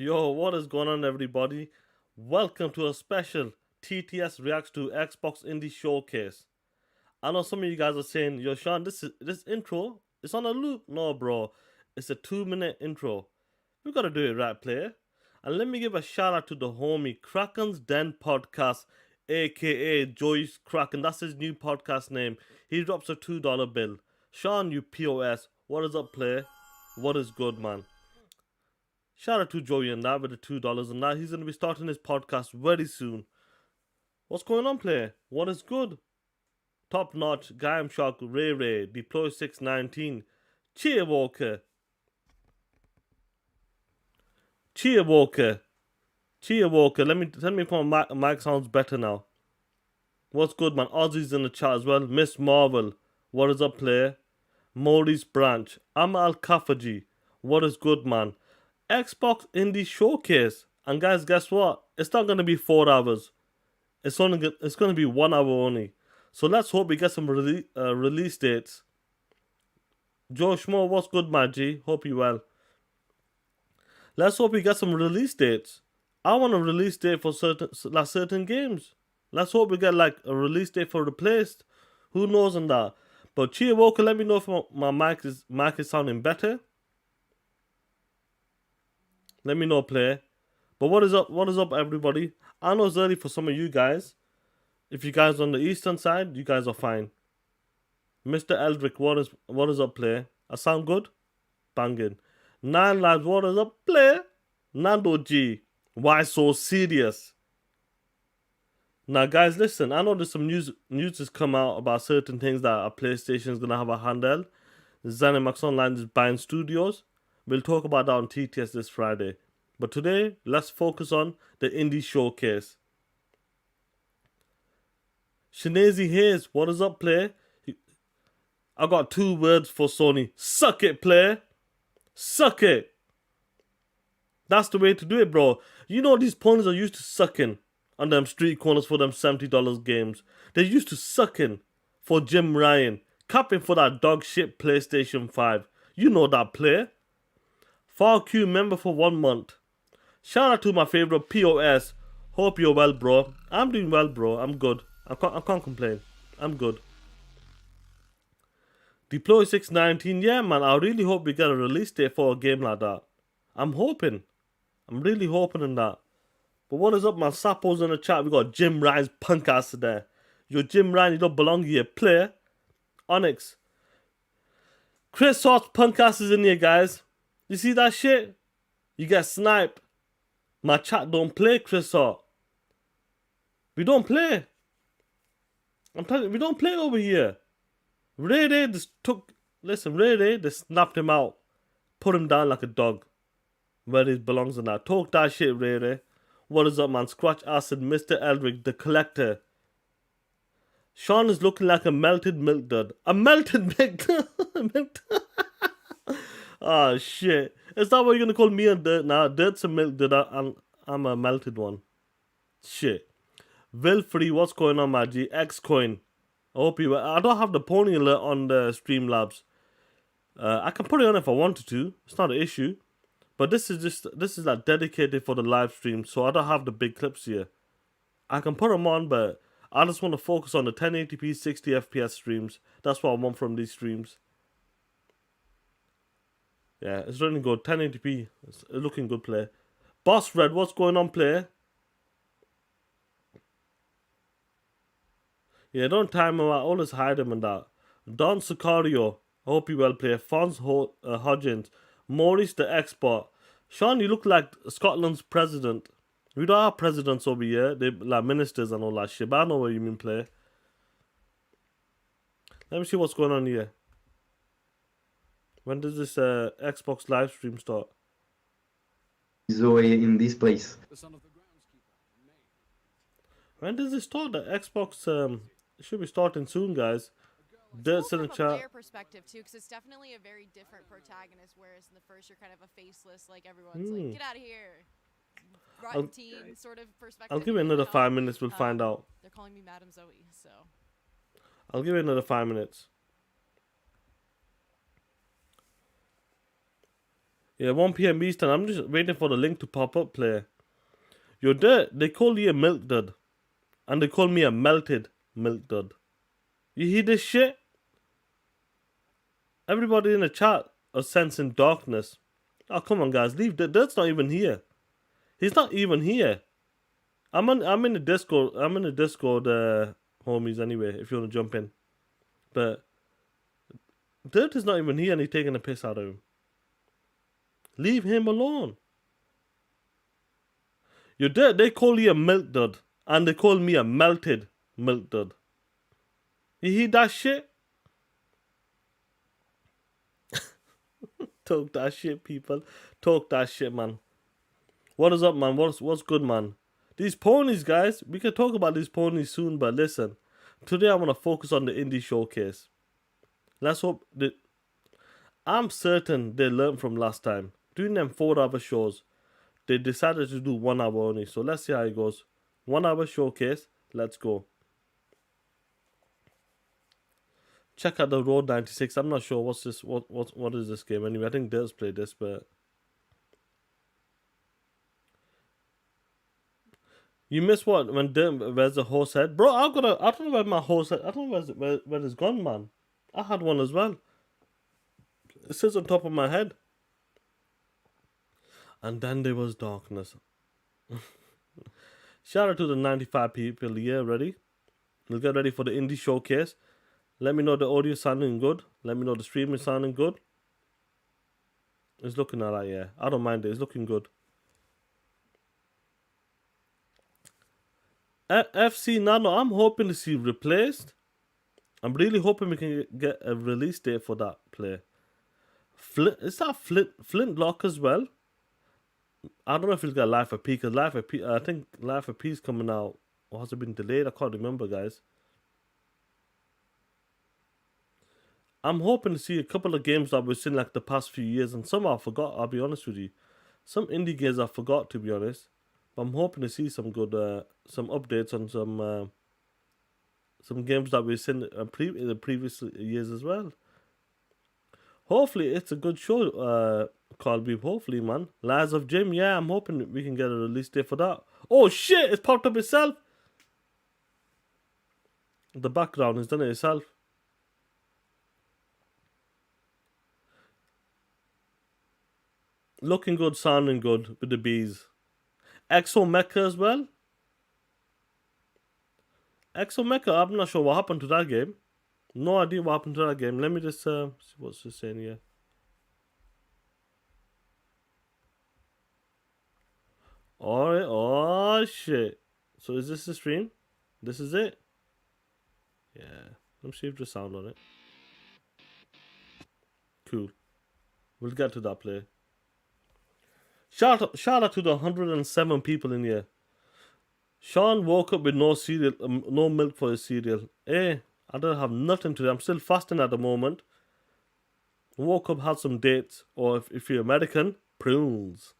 Yo, what is going on, everybody? Welcome to a special TTS reacts to Xbox Indie Showcase. I know some of you guys are saying, "Yo, Sean, this intro is on a loop." No, bro, it's a 2 minute intro. We gotta do it right, player. And let me give a shout out to the homie Kraken's Den Podcast, aka Joyce Kraken. That's his new podcast name. He drops a $2 bill. Sean, you POS. What is up, player? What is good, man? Shout out to Joey and that with the $2 and that. He's going to be starting his podcast very soon. What's going on, player? What is good? Top notch, Gaim Shock, Ray, Deploy 619, Cheer Walker, Cheer Walker, Cheer Walker. Let me put my mic sounds better now. What's good, man? Ozzy's in the chat as well. Miss Marvel, what is up, player? Maurice Branch, Amal Kafaji, what is good, man? Xbox Indie Showcase. And guys, guess what? It's not going to be 4 hours. It's going to be 1 hour only. So let's hope we get some release dates. Joe Schmo, what's good, my G? Hope you well. Let's hope we get some release dates. I want a release date for certain games. Let's hope we get like a release date for Replaced. Who knows on that? But Chia Walker, let me know if my mic is sounding better. Let me know, player. But what is up? What is up, everybody? I know it's early for some of you guys. If you guys on the eastern side, you guys are fine. Mr. Eldrick, what is up, player? I sound good? Banging. 9 Lives, what is up, player? Nando G, why so serious? Now, guys, listen. I know there's some news has come out about certain things that a PlayStation is gonna have a handheld. ZeniMax Online is buying studios. We'll talk about that on TTS this Friday. But today, let's focus on the Indie Showcase. Shinazi Hayes, what is up, player? I got 2 words for Sony. Suck it, player. Suck it. That's the way to do it, bro. You know these ponies are used to sucking on them street corners for them $70 games. They're used to sucking for Jim Ryan. Capping for that dog shit PlayStation 5. You know that, player. FarQ member for 1 month. Shout out to my favorite POS. Hope you're well, bro. I'm doing well, bro. I'm good. I can't complain. I'm good. Deploy 619. Yeah, man. I really hope we get a release date for a game like that. I'm hoping. I'm really hoping in that. But what is up, man? Sappos in the chat. We got Jim Ryan's punk ass there. Yo, Jim Ryan, you don't belong here, player. Onyx. Chris Hart's punk ass is in here, guys. You see that shit? You get sniped. My chat don't play, Chris Hart. We don't play. I'm telling you, we don't play over here. Ray just took... Listen, Ray just snapped him out. Put him down like a dog. Where he belongs in that. Talk that shit, Ray. What is up, man? Scratch Acid, Mr. Eldrick, the collector. Sean is looking like a melted milk dud. A melted milk dud? Oh, shit. Is that what you're going to call me and Dirt now? Dirt's a milk dud. I'm a melted one. Shit. Wilfrey, what's going on, my G? Xcoin. I hope you... I don't have the pony alert on the Streamlabs. I can put it on if I wanted to. It's not an issue. But this is like dedicated for the live stream, so I don't have the big clips here. I can put them on, but I just want to focus on the 1080p 60 FPS streams. That's what I want from these streams. Yeah, it's running good. 1080p. It's looking good, player. Boss Red, what's going on, player? Yeah, don't time him out. Always hide him and that. Don Sicario. I hope you well, player. Fons Hodgins. Maurice the Expert. Sean, you look like Scotland's president. We don't have presidents over here. They like ministers and all that shit. But I know what you mean, player. Let me see what's going on here. When does this Xbox live stream start? Zoe in this place. When does it start? The Xbox it should be starting soon, guys. It's cool from a player perspective too, because it's definitely a very different protagonist. Whereas in the first, you're kind of a faceless, like everyone's like, "Get out of here." Rotten teen sort of perspective. I'll give it another 5 minutes. We'll find out. They're calling me Madam Zoe, so. I'll give it another 5 minutes. Yeah, 1 p.m. Eastern. I'm just waiting for the link to pop up, player. You're dead. They call you a milk dud. And they call me a melted milk dud. You hear this shit? Everybody in the chat are sensing darkness. Oh, come on, guys. Leave. Dirt's not even here. He's not even here. I'm in the Discord. I'm in the Discord, homies, anyway, if you want to jump in. But Dirt is not even here and he's taking a piss out of him. Leave him alone. You're dead. They call you a milk dud. And they call me a melted milk dud. You hear that shit? Talk that shit, people. Talk that shit, man. What is up, man? What's good, man? These ponies, guys. We can talk about these ponies soon, but listen. Today I want to focus on the indie showcase. Let's hope that... I'm certain they learned from last time. Doing them 4 hour shows. They decided to do 1 hour only. So let's see how it goes. 1 hour showcase. Let's go. Check out the Road 96. I'm not sure what's this. What is this game anyway? I think Dirt's played this, but you missed what when Dirt wears a horse head, bro. I don't know where my horse head. I don't know where it's gone, man. I had one as well. It sits on top of my head. And then there was darkness. Shout out to the 95 people here. Ready? We'll get ready for the indie showcase. Let me know the audio sounding good. Let me know the stream is sounding good. It's looking alright, yeah. I don't mind it. It's looking good. FC Nano, I'm hoping to see replaced. I'm really hoping we can get a release date for that play. Is that Flintlock as well? I don't know if it's got Life of P, because I think Life of P is coming out. Or has it been delayed? I can't remember, guys. I'm hoping to see a couple of games that we've seen like the past few years, and some I forgot, I'll be honest with you. Some indie games I forgot, to be honest. But I'm hoping to see some good, some updates on some games that we've seen in the previous years as well. Hopefully it's a good show, Colby. Hopefully, man. Lies of Jim, yeah, I'm hoping we can get a release date for that. Oh shit, it's popped up itself. The background has done it itself. Looking good, sounding good with the bees. Exo Mecha as well. Exo Mecha, I'm not sure what happened to that game. No idea what happened to that game. Let me just see what's this saying here. Alright, oh shit. So is this the stream? This is it? Yeah. Let me see if there's sound on it. Cool. We'll get to that play. Shout out to the 107 people in here. Sean woke up with no cereal, no milk for his cereal. Hey, I don't have nothing today. I'm still fasting at the moment. Woke up, had some dates, or if you're American, prunes.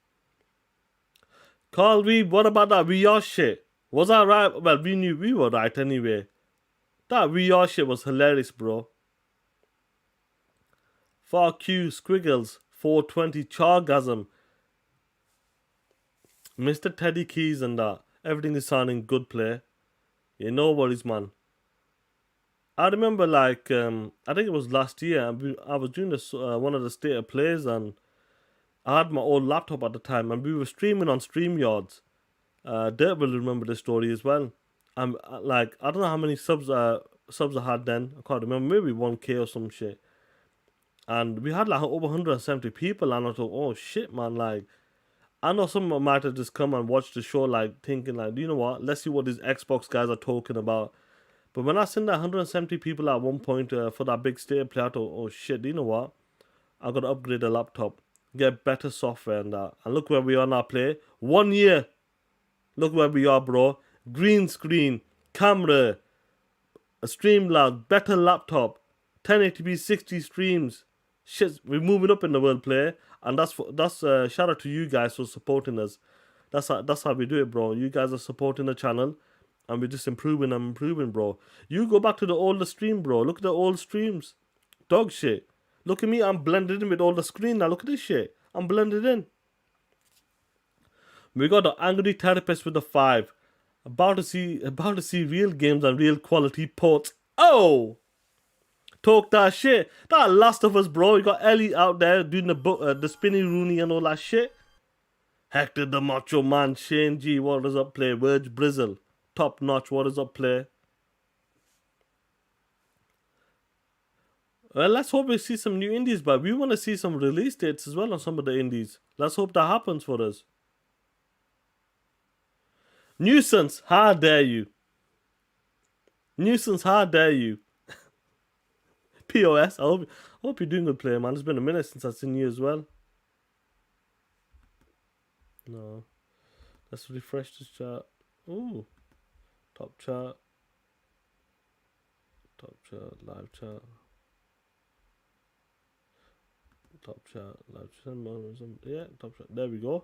Carl Weeb, what about that VR shit? Was that right? Well, we knew we were right anyway. That VR shit was hilarious, bro. Fuck you, Squiggles, 420 Chargasm. Mr. Teddy Keys and that. Everything is sounding good, play. Yeah, no worries, man. I remember, like, I think it was last year, I was doing this, one of the state of plays, and I had my old laptop at the time, and we were streaming on StreamYards. Dirt will remember this story as well. Like, I don't know how many subs I had then. I can't remember, maybe 1K or some shit. And we had like over 170 people, and I thought, oh shit, man, like, I know someone might have just come and watched the show, like, thinking, like, you know what, let's see what these Xbox guys are talking about. But when I seen that 170 people at one point for that big state play, I thought, oh shit, you know what, I gotta upgrade the laptop, get better software and that. And look where we are now, play. 1 year. Look where we are, bro. Green screen, camera, a Streamlabs, better laptop, 1080p 60 streams. Shit, we're moving up in the world, play. And that's shout out to you guys for supporting us. That's how we do it, bro. You guys are supporting the channel, and we're just improving, bro. You go back to the older stream, bro. Look at the old streams. Dog shit. Look at me, I'm blended in with all the screen now. Look at this shit. I'm blended in. We got the Angry Therapist with the 5. About to see real games and real quality ports. Oh! Talk that shit. That Last of Us, bro. You got Ellie out there doing the spinny Rooney and all that shit. Hector the Macho Man, Shane G, what does up play? Verge Brizzle, top notch, what does up play? Well, let's hope we see some new indies, but we want to see some release dates as well on some of the indies. Let's hope that happens for us. Nuisance, how dare you? Nuisance, how dare you? POS, I hope you're doing good, player, man. It's been a minute since I've seen you as well. No. Let's refresh this chart. Ooh. Top chart. Top chart. Live chart. Top chart. Live chart. Yeah, top chart. There we go.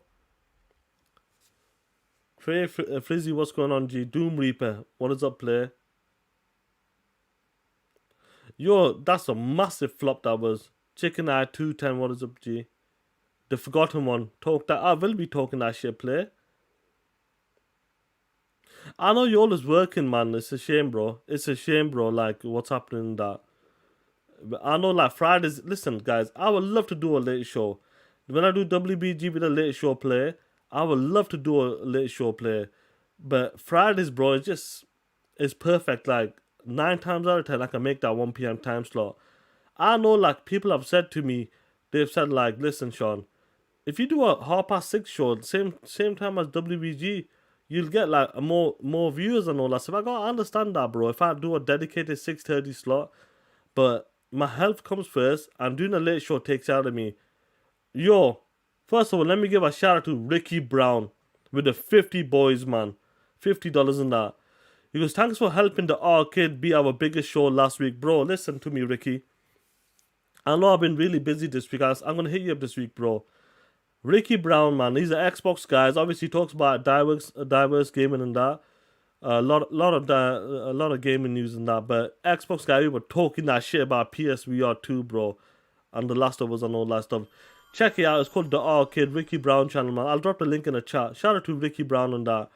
Trey Frizzy, what's going on, G? Doom Reaper. What is up, player? Yo, that's a massive flop that was. Chicken Eye 210. What is up, G? The forgotten one. Talk that. I will be talking that shit, player. I know you're always working, man. It's a shame, bro. It's a shame, bro. Like, what's happening in that. But I know, like, Fridays. Listen, guys, I would love to do a late show. When I do WBG with a late show play, I would love to do a late show play. But Fridays, bro, it's perfect. Like, 9 times out of 10, I can make that 1 p.m. time slot. I know, like, people have said to me, they've said, like, listen, Sean, if you do a 6:30 show, same time as WBG, you'll get, like, more viewers and all that stuff. I gotta understand that, bro. If I do a dedicated 6:30 slot, but my health comes first, and doing a late show takes out of me. Yo, first of all, let me give a shout out to Ricky Brown with the 50 boys, man. $50 in that. He goes, thanks for helping the arcade be our biggest show last week. Bro, listen to me, Ricky. I know I've been really busy this week. I'm going to hit you up this week, bro. Ricky Brown, man, he's an Xbox guy. Obviously, he talks about diverse gaming and that. A lot of gaming news and that. But Xbox guy, we were talking that shit about PSVR 2, bro. And The Last of Us and all that stuff. Check it out. It's called The Arcade, Ricky Brown channel, man. I'll drop the link in the chat. Shout out to Ricky Brown and that.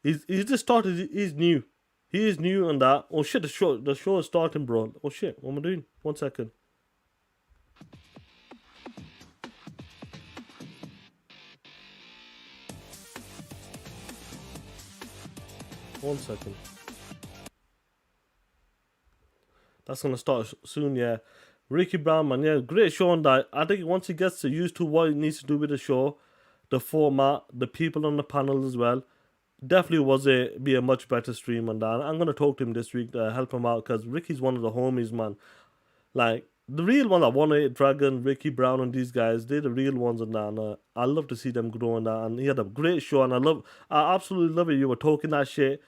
He's just started. He's new. He is new on that. Oh shit, the show is starting, bro. Oh shit, what am I doing? 1 second. One second. That's gonna start soon, yeah. Ricky Brown, man, yeah, great show on that. I think once he gets used to what he needs to do with the show, the format, the people on the panel as well, definitely be a much better stream on that. I'm gonna talk to him this week to help him out because Ricky's one of the homies, man. Like the real ones, like 108 Dragon, Ricky Brown, and these guys, they're the real ones on that. And I love to see them grow on that. And he had a great show, and I absolutely love it. You were talking that shit.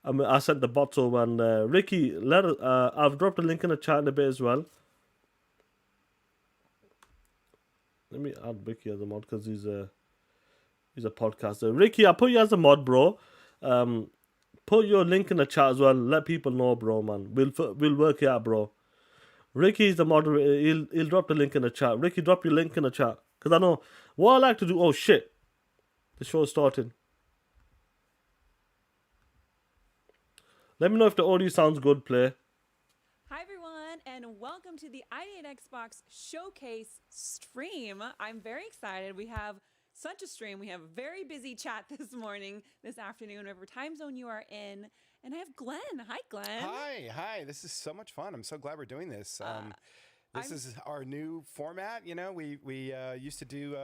I sent the bots over, and Ricky, I've dropped a link in the chat in a bit as well. Let me add Ricky as a mod because he's a podcaster. Ricky, I put you as a mod, bro. Put your link in the chat as well. Let people know, bro, man. We'll work it out, bro. Ricky's the moderator. He'll drop the link in the chat. Ricky, drop your link in the chat because I know what I like to do. Oh shit, the show's starting. Let me know if the audio sounds good, play. Hi, everyone, and welcome to the ID at Xbox Showcase stream. I'm very excited. We have such a stream. We have a very busy chat this afternoon, whatever time zone you are in. And I have Glenn. Hi, Glenn. Hi. This is so much fun. I'm so glad we're doing this. This is our new format. You know, we used to do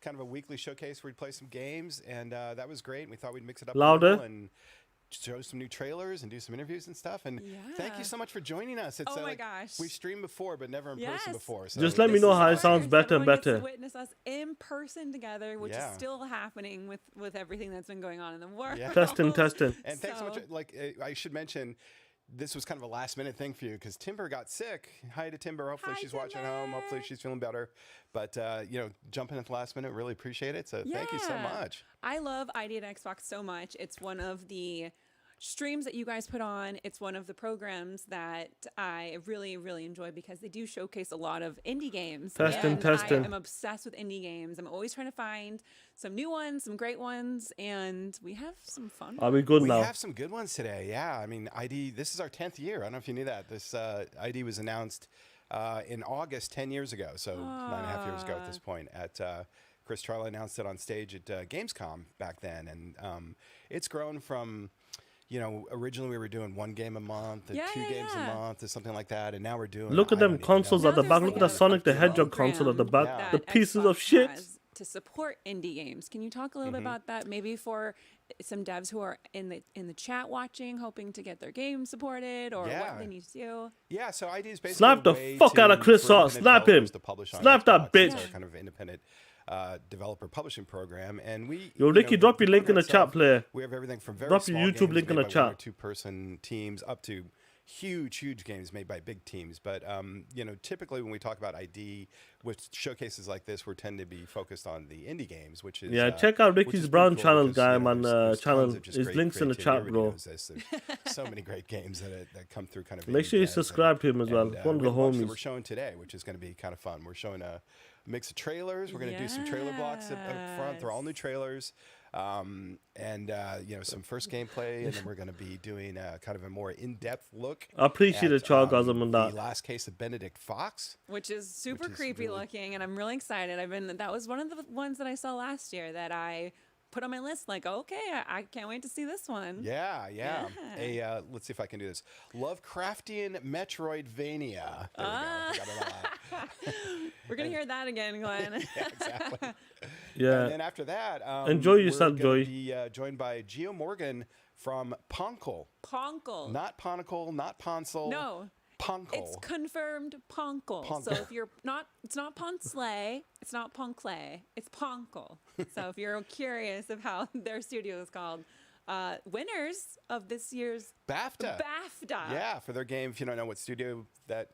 kind of a weekly showcase where we'd play some games, and that was great. And we thought we'd mix it up Louder. a little and show some new trailers and do some interviews and stuff. And thank you so much for joining us. It's my gosh. We've streamed before, but never in person before. So just let me know how it sounds better and better. To witness us in person together, which is still happening with everything that's been going on in the world. Yeah. Testing. And thanks so much. Like I should mention, this was kind of a last minute thing for you because Timber got sick. Hi to Timber. Hopefully she's watching home. Hopefully she's feeling better. But jumping at the last minute, really appreciate it. So thank you so much. I love ID at Xbox so much. It's one of the streams that you guys put on. It's one of the programs that I really, really enjoy because they do showcase a lot of indie games. Testing. I am obsessed with indie games. I'm always trying to find some new ones, some great ones, and we have some fun Are we good We now? have some good ones today. Yeah, I mean, ID. This is our 10th year. I don't know if you knew that. This ID was announced in August 10 years ago, so 9.5 years ago at this point. At Chris Charlie announced it on stage at Gamescom back then, and it's grown from. Originally we were doing 1 game a month, or 2 games a month, or something like that, and now we're doing. Look at them consoles at the back. Look at the Sonic the Hedgehog console at the back. The pieces of shit. To support indie games. Can you talk a little bit about that? Maybe for some devs who are in the chat watching, hoping to get their game supported, or what they need to do. Yeah, so ID is basically Slap the fuck out of Chris Hart. Slap him. Slap that bitch. It's our kind of independent developer publishing program, and we. Yo, Ricky, drop your link in the chat, player. We have everything from very drop small your YouTube link in the chat. 1 or 2 person teams up to huge games made by big teams. But typically when we talk about ID with showcases like this, we tend to be focused on the indie games, which is check out Ricky's Brown channel, guy, man. There's Channel. tons of just His great links in the chat, creativity. bro. Everybody knows this. There's so many great games that come through kind of. Make sure you subscribe to him as well. One of the homies that we're showing today, which is going to be kind of fun. We're showing a mix of trailers. We're going to do some trailer blocks up front. They're all new trailers. Some first gameplay, and then we're going to be doing kind of a more in-depth look. I appreciate the chargasm on that. The last case of Benedict Fox, which is super creepy looking, and I'm really excited. That was one of the ones that I saw last year that I put on my list. Like, okay, I can't wait to see this one. Yeah. Let's see if I can do this. Lovecraftian Metroidvania. There we go. We're gonna hear that again, Glenn. Yeah, exactly. Yeah. And then after that, enjoy yourself, Joy. Joy. Be joined by Gio Morgan from Ponkel. Not Ponicle, not Ponsel. No. Ponkel. It's confirmed Ponkel. So if you're not, it's not Ponsley, it's not Ponkle, it's Ponkel. So if you're curious of how their studio is called, winners of this year's BAFTA. Yeah, for their game. If you don't know what studio that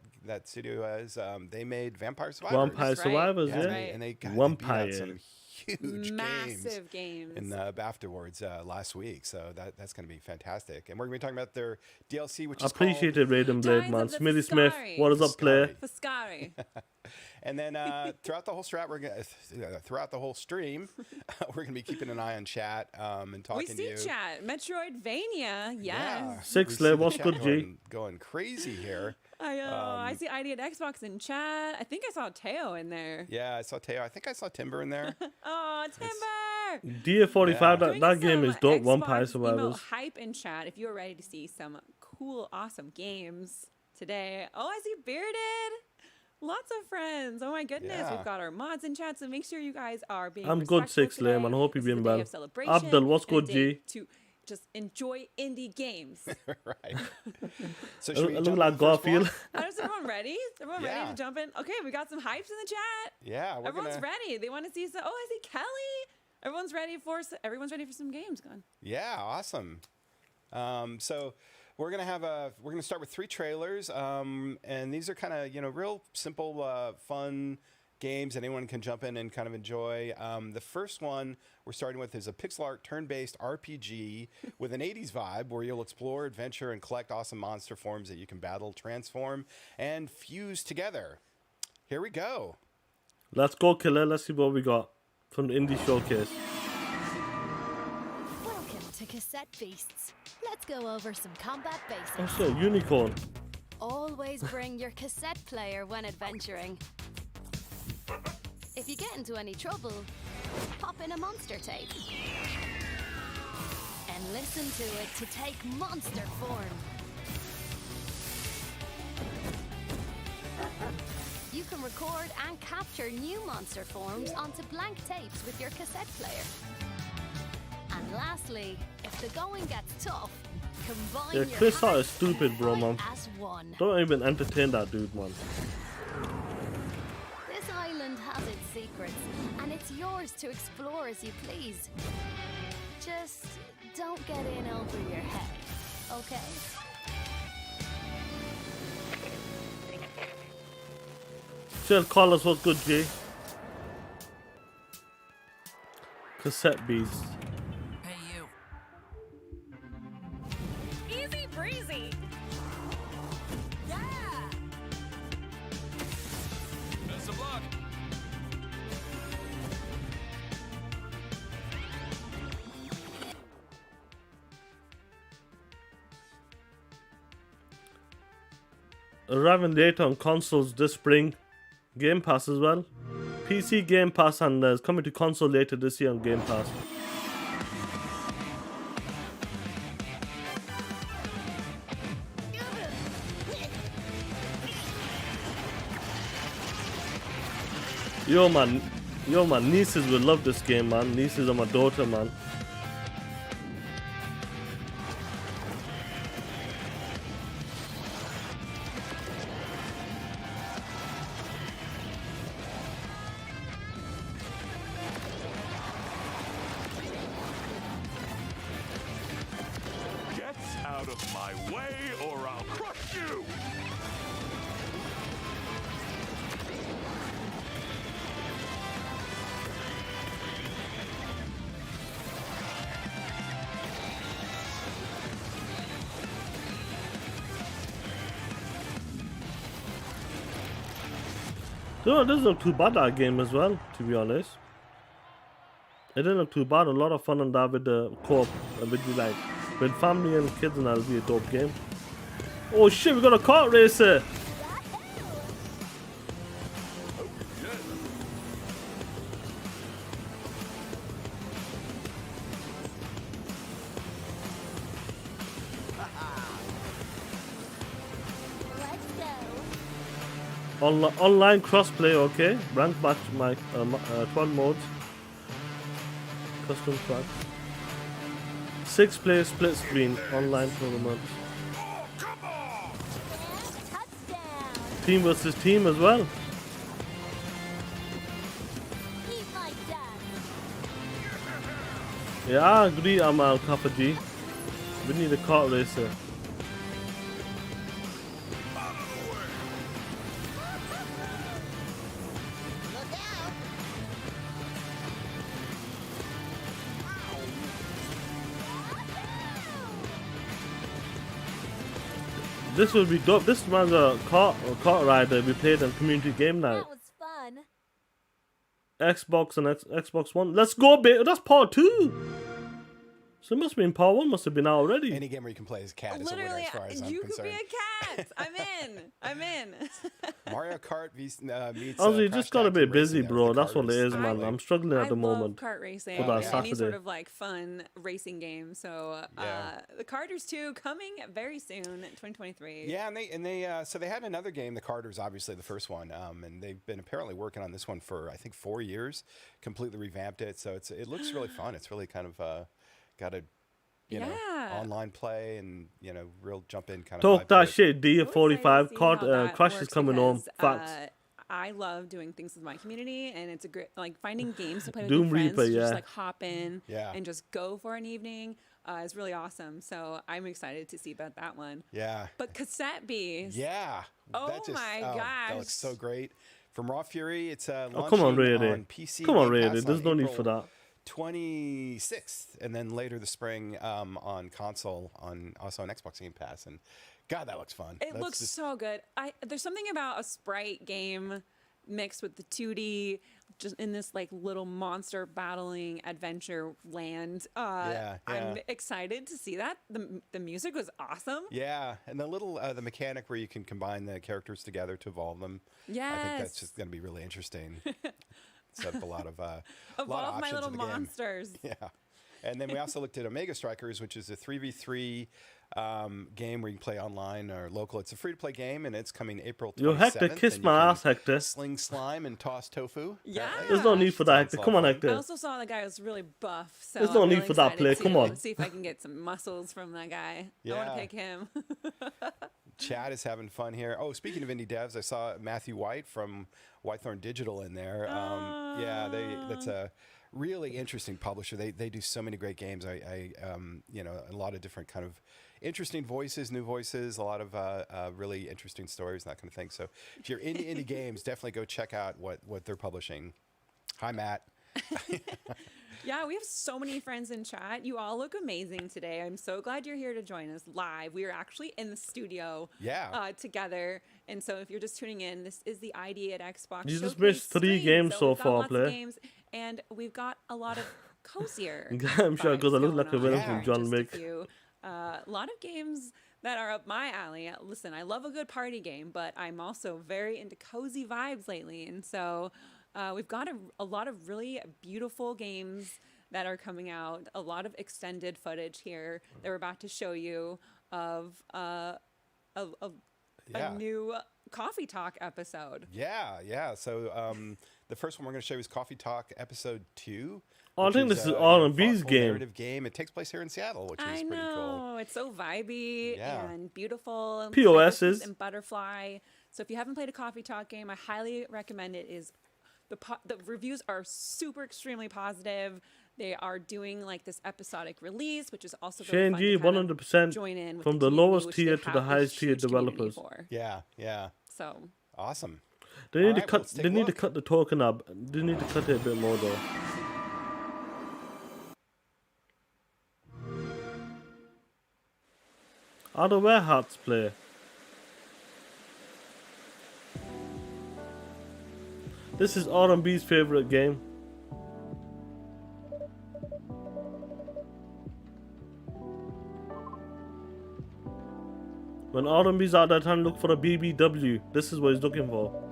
studio is, they made Vampire Survivors. Survivors, yeah. Right. And they beat out some huge massive games in the BAFTA Awards last week. So that's going to be fantastic. And we're going to be talking about their DLC, which is appreciate it, Raiden Blade, man. Smitty Smith, what is up, player? Fiscari. And then throughout the whole throughout the whole stream, we're gonna be keeping an eye on chat and talking to you. We see chat. Metroidvania, yes. Yeah, 6 level, what's good, G? Going crazy here. I see ID at Xbox in chat. I think I saw Teo in there. Yeah, I saw Teo. I think I saw Timber in there. Oh, Timber! DA45, that game is dope. Vampire Survivors. Hype in chat if you're ready to see some cool, awesome games today. Oh, I see Bearded. Lots of friends. Oh my goodness. Yeah. We've got our mods in chat, so make sure you guys are being I'm good, 6 Lamb, and I hope you've been well. Abdul, what's good, G? To just enjoy indie games. Right. So should we look like Garfield. Is everyone ready? Is everyone ready to jump in? Okay, we got some hypes in the chat. Yeah, everyone's ready. They want to see some. Oh, I see Kelly. Everyone's ready for some games. Gone. Yeah, awesome. So we're gonna start with 3 trailers, and these are kind of real simple, fun games that anyone can jump in and kind of enjoy. The first one we're starting with is a pixel art turn-based RPG with an 80s vibe where you'll explore, adventure, and collect awesome monster forms that you can battle, transform, and fuse together. Here we go. Let's go, killer. Let's see what we got from the Indie Showcase. Welcome to Cassette Beasts. Let's go over some combat basics. Oh shit, unicorn. Always bring your cassette player when adventuring. If you get into any trouble, pop in a monster tape. And listen to it to take monster form. You can record and capture new monster forms onto blank tapes with your cassette player. And lastly, if the going gets tough, combine your Chris Hart is stupid, bro, man. as one. Don't even entertain that dude, man. This island has its secrets, and it's yours to explore as you please. Just don't get in over your head, okay? Chill, call us what's good, G. Cassette Beasts. Hey, you. arriving later on consoles this spring. Game Pass as well. PC Game Pass, and it's coming to console later this year on Game Pass. Yo man, nieces will love this game, man. Nieces are my daughter, man. Get out of my way or I'll crush you! Dude, it doesn't look too bad, that game as well, to be honest. It didn't look too bad. A lot of fun on that with the co-op. With family and kids, and that'll be a dope game. Oh shit, we got a kart racer! Online crossplay, okay. Ranked match, 12 modes. Custom track. 6-player split screen online tournament. Team versus team as well. Yeah, I agree, Amal Kappa G. We need a kart racer. This will be dope. This man's a kart rider we played on community game night. That was fun. Xbox and Xbox One. Let's go, babe. That's part 2. So it must be in part 1. Must have been out already. Any gamer you can play as cat is a winner Literally, as far as I'm you concerned. could be a cat. I'm in. Mario Kart meets Honestly, you Crash just gotta be Bandicoot busy, racing. bro. The That's what it Karters. is, man. I'm struggling at the I moment. love kart racing. For that Any Saturday. sort of like fun racing game. So Yeah. the Karters 2 coming very soon, 2023. Yeah, and they so they had another game, the Karters, obviously the first one, and they've been apparently working on this one for I think 4 years, completely revamped it, so it looks really fun. It's really kind of got a you know online play and real jump in kind of. Talk vibe that to it. shit. D45. Crash is coming home. Facts. I love doing things with my community, and it's a great finding games to play with Doom your friends. Reaper, to just yeah. like hop in Yeah. and just go for an evening. Is really awesome. So I'm excited to see about that one. Yeah. But Cassette Beasts. Yeah. Oh my That gosh. looks so great. From Raw Fury, it's Oh, come on, launching really. on PC. Come on, Game really. Pass There's on no need April for that. 26th, and then later this spring on console, also on Xbox Game Pass. And God, that looks fun. It looks so good. There's something about a sprite game mixed with the 2D, just in this like little monster battling adventure land. I'm excited to see that. The music was awesome. Yeah, and the little the mechanic where you can combine the characters together to evolve them. Yes. I think that's just going to be really interesting. Set up a lot of Evolve my little in the game. monsters. Yeah. And then we also looked at Omega Strikers, which is a 3v3 game where you can play online or local. It's a free-to-play game, and it's coming April 27th. Yo, Hector, kiss and you my can ass, Hector. Sling slime and toss tofu. Yeah. apparently. There's no need for that, Sounds Hector. like Come on, fun. I Hector. also saw the guy was really buff, so There's no I'm need really for that excited play. to Come on. see if I can get some muscles from that guy. I Yeah. want to pick him. Chad is having fun here. Oh, speaking of indie devs, I saw Matthew White from Whitethorn Digital in there. That's a really interesting publisher. They do so many great games. A lot of different kind of interesting voices, new voices, a lot of really interesting stories and that kind of thing. So if you're into indie games, definitely go check out what they're publishing. Hi, Matt. Yeah, we have so many friends in chat. You all look amazing today. I'm so glad you're here to join us live. We are actually in the studio together. And so if you're just tuning in, this is the ID at Xbox. You just Showcase missed 3 stream. games so we've got far, lots of player. games, and we've got a lot of cozier. I'm sure because I look like a villain vibes from going John on. Wick. Just a few. A lot of games that are up my alley. Listen, I love a good party game, but I'm also very into cozy vibes lately. And so we've got a lot of really beautiful games that are coming out, a lot of extended footage here that we're about to show you of a new Coffee Talk episode. Yeah. So the first one we're going to show you is Coffee Talk episode 2. Oh, I think this is R&B's game. Narrative game. It takes place here in Seattle, which is pretty cool. It's so vibey and beautiful. And POSs and butterfly. So if you haven't played a Coffee Talk game, I highly recommend it. The reviews are super extremely positive. They are doing like this episodic release, which is also really fun to 100% join in with from the community, lowest which tier they to the have a highest tier huge community developers. for. Yeah. So Awesome. They need to Alright, cut. let's take They a need to look. cut the token up. They need to cut it a bit more though. How do Were Hearts play? This is R&B's favorite game. When R&B's out there trying to look for a BBW, this is what he's looking for.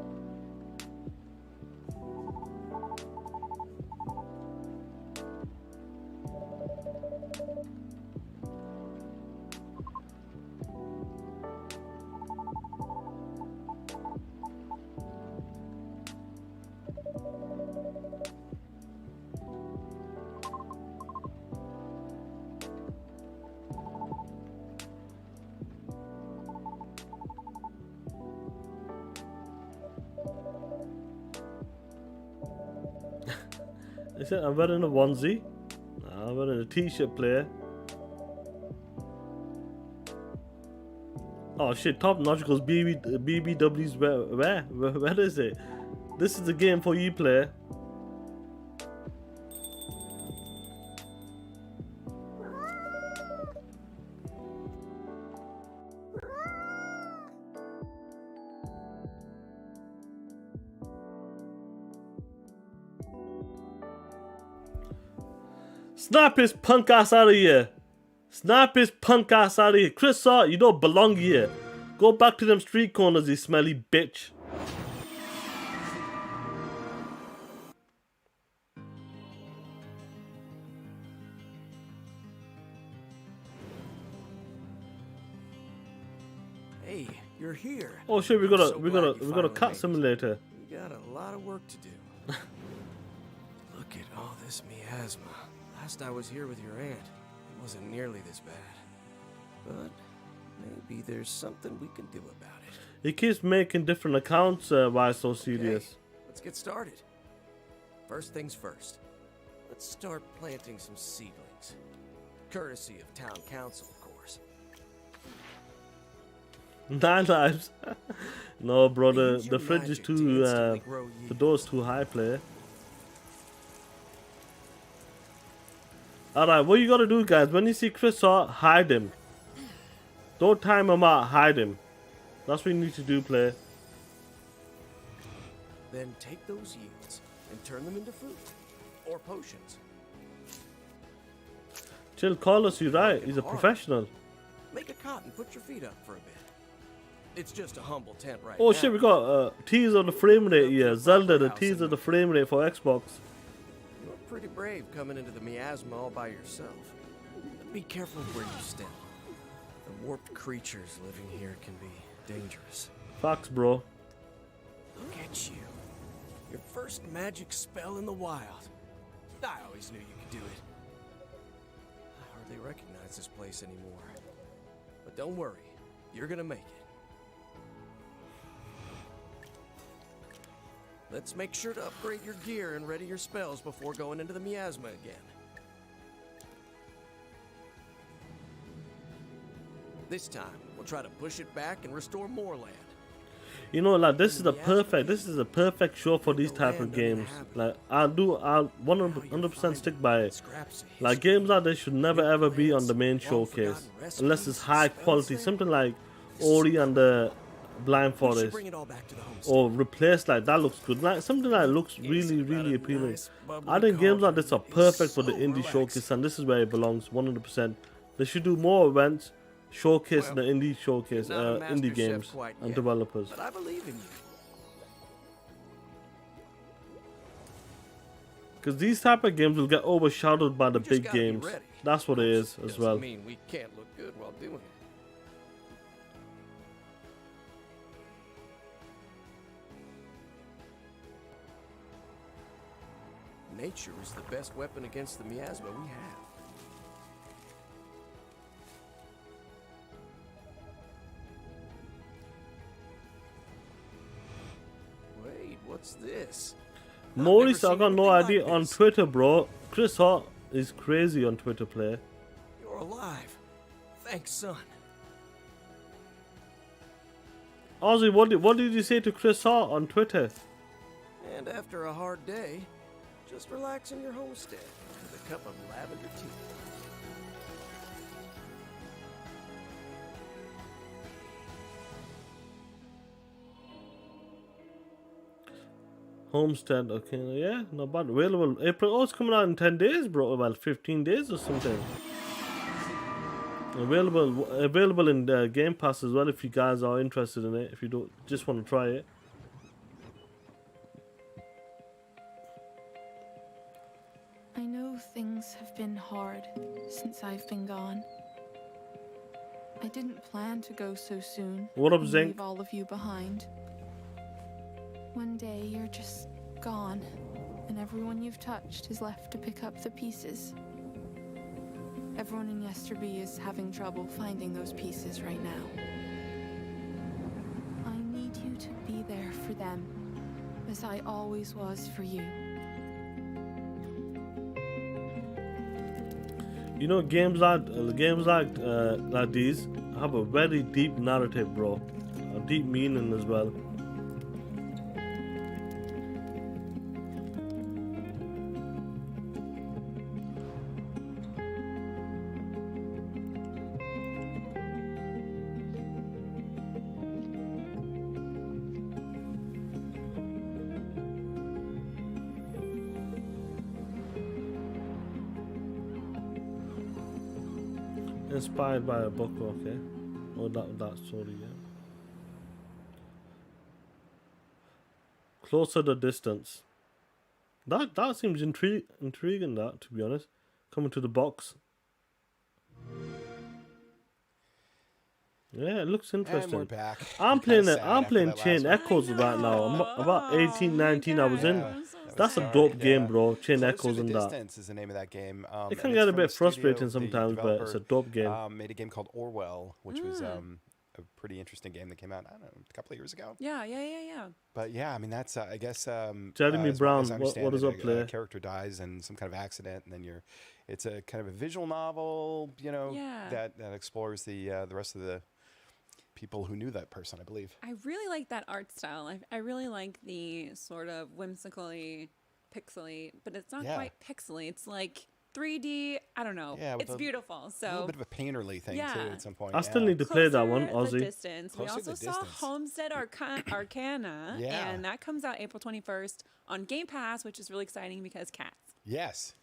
Is it? I'm wearing a onesie. I'm wearing a t-shirt player. Oh shit, top notch goes BBW's where is it? This is the game for you player. Snap his punk ass out of here. Snap his punk ass out of here. Chris Hart, you don't belong here. Go back to them street corners, you smelly bitch. Hey, you're here. Oh shit, we got a cat simulator. You got a lot of work to do. Look at all this miasma. Last I was here with your aunt, it wasn't nearly this bad. But maybe there's something we can do about it. He keeps making different accounts. Why so serious? Okay, let's get started. First things first. Let's start planting some seedlings. Courtesy of town council, of course. 9 lives. No, bro, Use the your fridge is magic to too. instantly grow The yield. door's too high, player. Alright, what you gotta do, guys, when you see Chris Hart, hide him. Don't time him out, hide him. That's what you need to do, player. Then take those yields and turn them into food or potions. Chill, Carlos, you're right. He's a Hard. professional. Make a cot and put your feet up for a bit. It's just a humble tent right Oh now. shit, we got tease on the frame rate here. Zelda, the tease of the frame rate for Xbox. You're pretty brave coming into the miasma all by yourself. But be careful where you step. The warped creatures living here can be dangerous. Facts, bro. Look at you. Your first magic spell in the wild. I always knew you could do it. I hardly recognize this place anymore. But don't worry, you're gonna make it. Let's make sure to upgrade your gear and ready your spells before going into the miasma again. This time, we'll try to push it back and restore more land. You know, like this is the perfect show for these type of games. Like I'll 100% stick by it. Like games like this should never ever be on the main showcase unless it's high quality, something like Ori and the Blind Forest, Bring it all back to the homestead. or replace like that looks good. Like something that looks really appealing. I think games like this are perfect for the indie showcase, and this is where it belongs 100%. They should do more events showcasing Well, the indie showcase, you're not a indie master chef games quite and yet, developers. But I believe in you. Because these type of games will get overshadowed by the You just big gotta be games. ready. That's what it is as Doesn't well. mean we can't look good while doing it. Nature is the best weapon against the miasma we have. Wait, what's this? Maurice, never I got seen no anything idea like on this. Twitter, bro. Chris Hart is crazy on Twitter, player. You're alive. Thanks, son. Ozzy, what did you say to Chris Hart on Twitter? And after a hard day, just relax in your homestead with a cup of lavender tea. Homestead Arcana, yeah, not bad. Available April. Oh, it's coming out in 10 days, bro. Well, 15 days or something. Available in Game Pass as well if you guys are interested in it. If you don't just want to try it. I know things have been hard since I've been gone. I didn't plan to go so soon. What up, and Zinc? leave all of you behind. One day you're just gone, and everyone you've touched is left to pick up the pieces. Everyone in Yesterby is having trouble finding those pieces right now. I need you to be there for them, as I always was for you. You know, games like these have a very deep narrative, bro. A deep meaning as well. Inspired by a book, okay. Oh, that story, yeah. Closer the distance. That seems intriguing. That, to be honest, coming to the box. Yeah, it looks interesting. And we're back. I'm Kinda playing sad I'm after playing that last Chain one. Echoes right now. I'm about 18, 19 I was in. Yeah, That's a hard, dope yeah. game, bro. Chain Closer Echoes the and that. Distance is the name of that game. It and can it's get a from bit the studio, frustrating the sometimes, but it's a dope game. Made a game called Orwell, which was a pretty interesting game that came out, I don't know, a couple of years ago. Yeah. But yeah, I mean, that's, I guess... Jeremy as Brown, as I understand what is it, up, player? a character dies in some kind of accident, and then it's a kind of a visual novel, you know, that explores the rest of the people who knew that person, I believe. I really like that art style. I really like the sort of whimsically pixely, but it's not quite pixely. It's like 3D. I don't know. Yeah, with it's beautiful. So a little bit of a painterly thing too at some point. I still need to play that one, Closer the Ozzy. Distance. We Closer also the saw Distance. Homestead Arcana, Yeah. and that comes out April 21st on Game Pass, which is really exciting because cats Yes.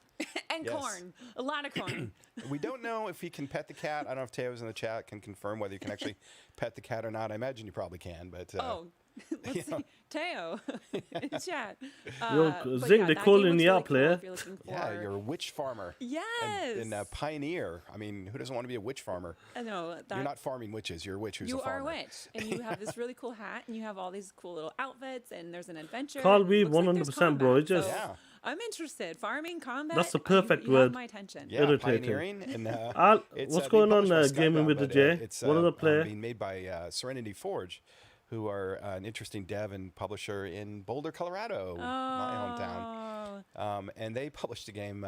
and Yes. corn, a lot of corn. We don't know if he can pet the cat. I don't know if Teo's in the chat can confirm whether you can actually pet the cat or not. I imagine you probably can, but Let's see. Teo, chat. Yo, But Zing, yeah, they that calling game looks you really out, cool player. if you're looking yeah, for- you're a witch farmer. Yes. And a pioneer. I mean, who doesn't want to be a witch farmer? No, that You're not farming witches. You're a witch who's you a farmer. are a witch, and you have this really cool hat, and you have all these cool little outfits, and there's an adventure. Carl and B, it looks like there's 100%, bro. It combat, just- so Yeah. I'm interested. Farming, combat. That's the perfect you word. Have my attention. Yeah, Irritating. pioneering. And, it's, what's being going on, published by Gaming Skybound, with the but, J? It's What are the player? being made by Serenity Forge, who are an interesting dev and publisher in Boulder, Colorado, my hometown. And they published a game.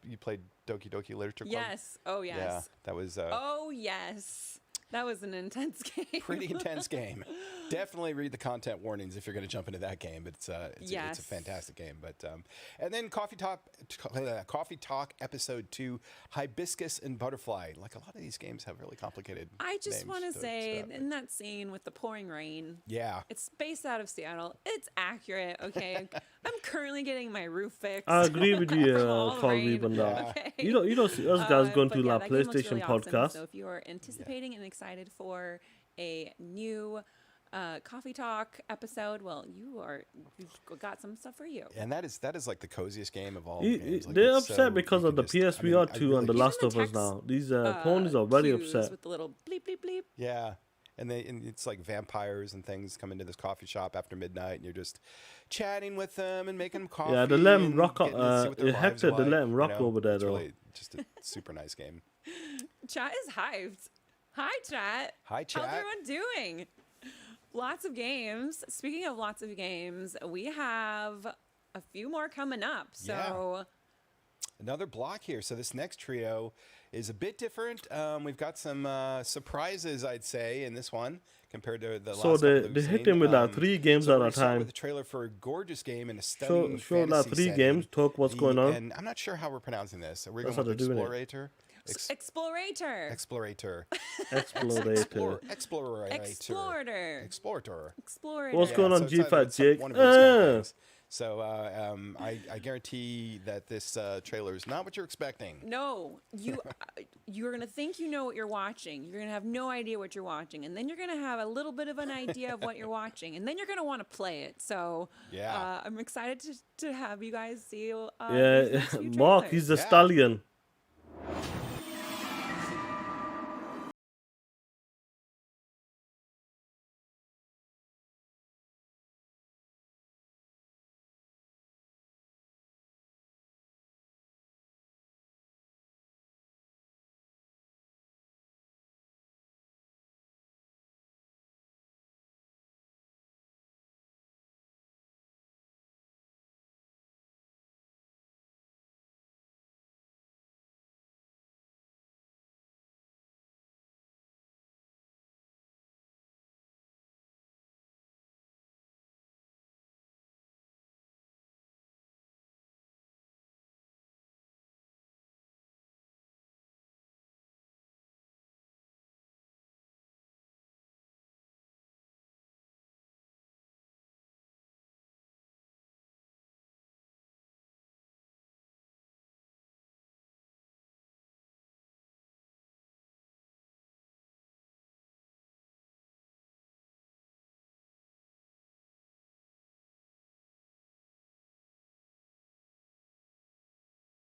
You played Doki Doki Literature Club? Yes. Oh yes. Yeah, that was Oh yes. That was an intense game. pretty intense game. Definitely read the content warnings if you're going to jump into that game. But it's a fantastic game. But and then Coffee Talk Episode 2, Hibiscus and Butterfly. Like a lot of these games have really complicated. I just want to say, in that scene with the pouring rain, it's based out of Seattle. It's accurate. Okay, I'm currently getting my roof fixed. I agree with you, Colby, on that. Okay. You know, us guys going to that that game looks PlayStation really awesome. podcast. So if you are anticipating and excited for a new Coffee Talk episode, well, you've got some stuff for you. And that is like the coziest game of all games. Like, They're upset because of the PSVR 2 and The Last of Us text, now. These ponies are very cues upset. with the little bleep bleep bleep. Yeah. And it's like vampires and things come into this coffee shop after midnight, and you're just chatting with them and making them coffee. Yeah, they let them and rock. getting to see what their lives Hector, are they let like, him rock you know? over there It's though. really just a super nice game. Chat is hyped. Hi, chat. Hi, chat. How's everyone doing? Lots of games. Speaking of lots of games, we have a few more coming up. So another block here. So this next trio is a bit different. We've got some surprises, I'd say, in this one compared to the last couple So we've they hit seen. him with like 3 games So at we're a gonna start time. with a trailer for a gorgeous game in a stunning Show like fantasy 3 setting. games. Talk what's going on. And I'm not sure how we're pronouncing this. We're That's going how with they're doing it. Explorator. Explorator. Explorator. Explorator. Explorator. Explorator. Explorator. What's going on, so it's G Fat it's Jake? one of those kind of things. So I guarantee that this trailer is not what you're expecting. No, you're gonna think you know what you're watching. You're gonna have no idea what you're watching, and then you're gonna have a little bit of an idea of what you're watching, and then you're gonna want to play it. So I'm excited to have you guys see. These next few Mark, trailers. he's the stallion.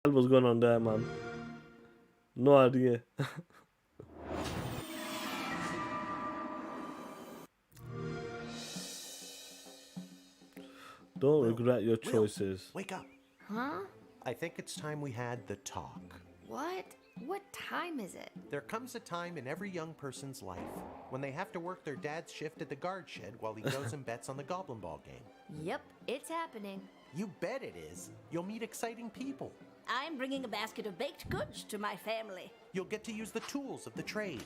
What's going on there, man? No idea. Don't regret your choices. Wake up. Huh? I think it's time we had the talk. What? What time is it? There comes a time in every young person's life when they have to work their dad's shift at the guard shed while he goes and bets on the Goblin Ball game. Yep, it's happening. You bet it is. You'll meet exciting people. I'm bringing a basket of baked goods to my family. You'll get to use the tools of the trade.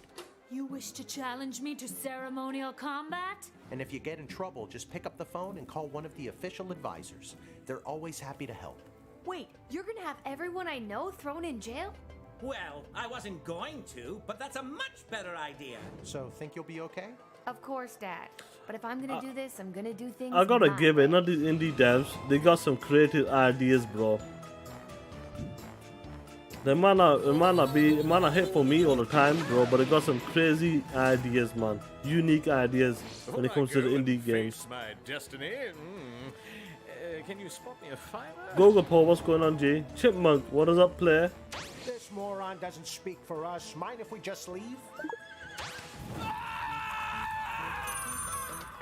You wish to challenge me to ceremonial combat? And if you get in trouble, just pick up the phone and call one of the official advisors. They're always happy to help. Wait, you're gonna have everyone I know thrown in jail? Well, I wasn't going to, but that's a much better idea. So, think you'll be okay? Of course, Dad. But if I'm gonna do this, I'm gonna do things I gotta my give way. it, not these indie devs. They got some creative ideas, bro. It might not hit for me all the time, bro, but they got some crazy ideas, man. Unique ideas when it comes to the indie games. My destiny. Can you spot me a fiver? Gogapo, what's going on, G? Chipmunk, what is up, player? This moron doesn't speak for us. Mind if we just leave?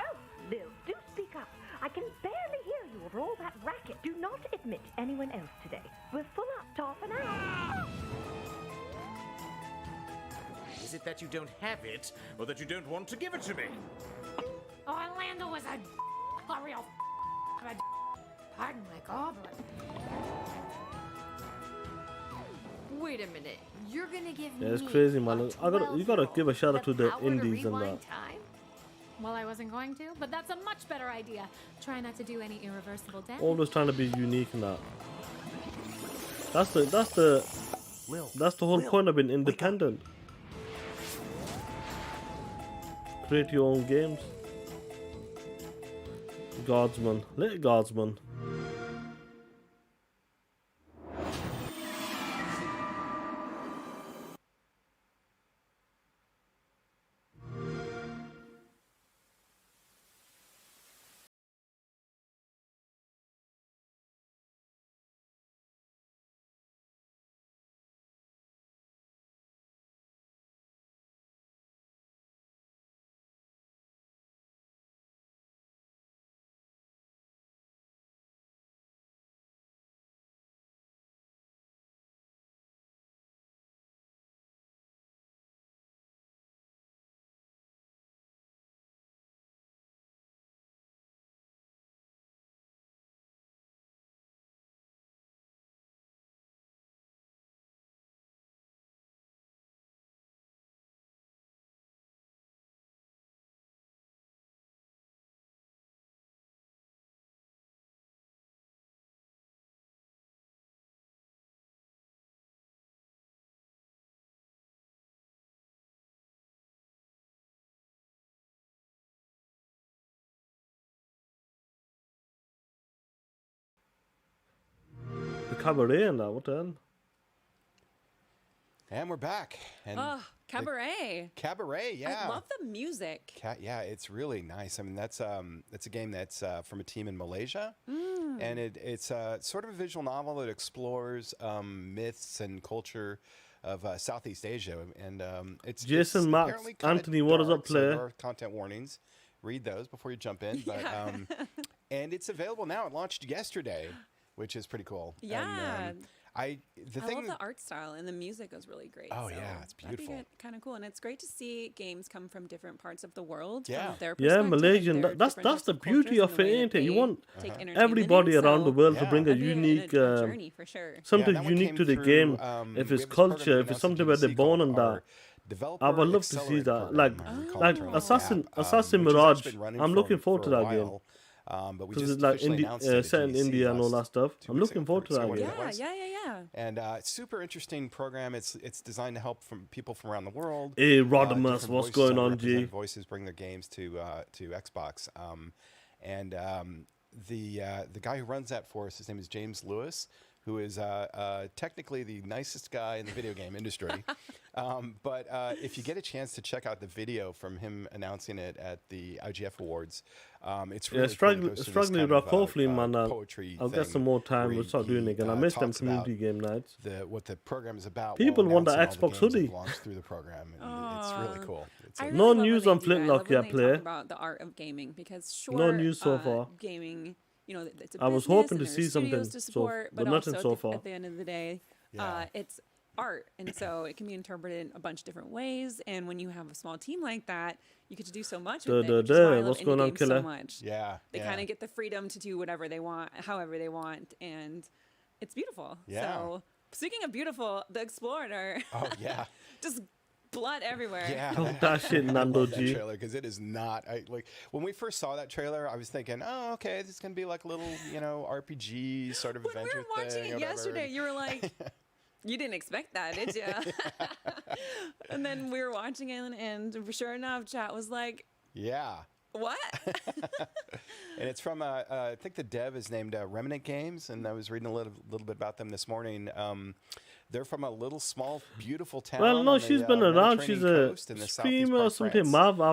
Oh, Bill, do speak up. I can barely hear you over all that racket. Do not admit anyone else today. We're full up to half an hour. Is it that you don't have it, or that you don't want to give it to me? Orlando was a real pardon my goblin. Wait a minute. You're gonna give Yeah, it's me crazy, man. You gotta 12-year-old give a shout out to the power to indies and that. rewind time? Well, I wasn't going to, but that's a much better idea. Try not to do any irreversible damage. Always trying to be unique in that. That's the whole point of being independent. Create your own games. Guardsman, little Guardsman. Cabaret and that, what the hell? And we're back. And Cabaret. Cabaret, yeah. I love the music. Yeah, it's really nice. I mean, that's a game that's from a team in Malaysia, and it's sort of a visual novel that explores myths and culture of Southeast Asia, and it's Jason, Max, apparently kinda Anthony, what is dark, up, so player? there are content warnings. Read those before you jump in. But and it's available now. It launched yesterday, which is pretty cool. Yeah. And, I love the art style, and the music is really great. Oh, so yeah, it's beautiful. Kind of cool, and it's great to see games come from different parts of the world. Yeah. From their Yeah, perspective, Malaysian. their That's different the types of beauty cultures of and it, the way ain't that it? You they want take entertainment everybody in, around the so world to bring a that'd be unique, a journey for sure. something that one unique came to the through, game. we If have it's this program culture, if announced it's something at where they're GDC born called and that. our Developer I would love to see Accelerate that. program, we call it Like internally Assassin CAP, which has Mirage. actually been running I'm looking forward to for a that game. while. But we Because just it's like officially announced it at set in GDC India and all that last stuff. 2 I'm weeks looking ago, forward to 3 that weeks ago, game. whatever it was. Yeah. And super interesting program. It's designed to help from people from around the world. Hey, Rodimus, different what's voices, going on, G? underrepresented voices bring their games to Xbox. The guy who runs that for us, his name is James Lewis, who is technically the nicest guy in the video game industry. But if you get a chance to check out the video from him announcing it at the IGF Awards, it's really struggling rock. Hopefully, man, poetry I'll get some more time. We'll start doing it again. I miss them community game nights. What the program is about. People while want the announcing all Xbox games that hoodie. launched through the program. And it's really cool. It's I No love when news they on do that. Flintlock I love yet, when they player. talk about the art of gaming, because sure, No news so far. Gaming, it's a I was business hoping and to there's see something, studios to support, but but nothing also so at the- far. at the end of the day, it's art, and so it can be interpreted in a bunch of different ways. And when you have a small team like that, you get to do so much with it, which is why I love What's going on, indie games so killer? much. Yeah, They kind of get the freedom to do whatever they want, however they want, and it's beautiful. Yeah. So speaking of beautiful, the Explorator. Oh yeah. Just blood everywhere. Yeah, Talk that shit, Nando G. trailer, because it is not. Like when we first saw that trailer, I was thinking, oh, okay, this is gonna be like a little, RPG sort of When we adventure were watching thing. it or whatever. yesterday, you were like, you didn't expect that, did you? And then we were watching it, and sure enough, chat was like, Yeah. what? And it's from I think the dev is named Remnant Games, and I was reading a little bit about them this morning. They're from a little, small, beautiful town. Well, no, on she's the, been around. Mediterranean She's a coast in the southeast streamer part or of something.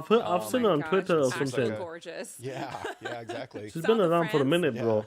France. I've seen her on Twitter or it's actually something. gorgeous. Yeah, exactly. She's been around for a minute, bro.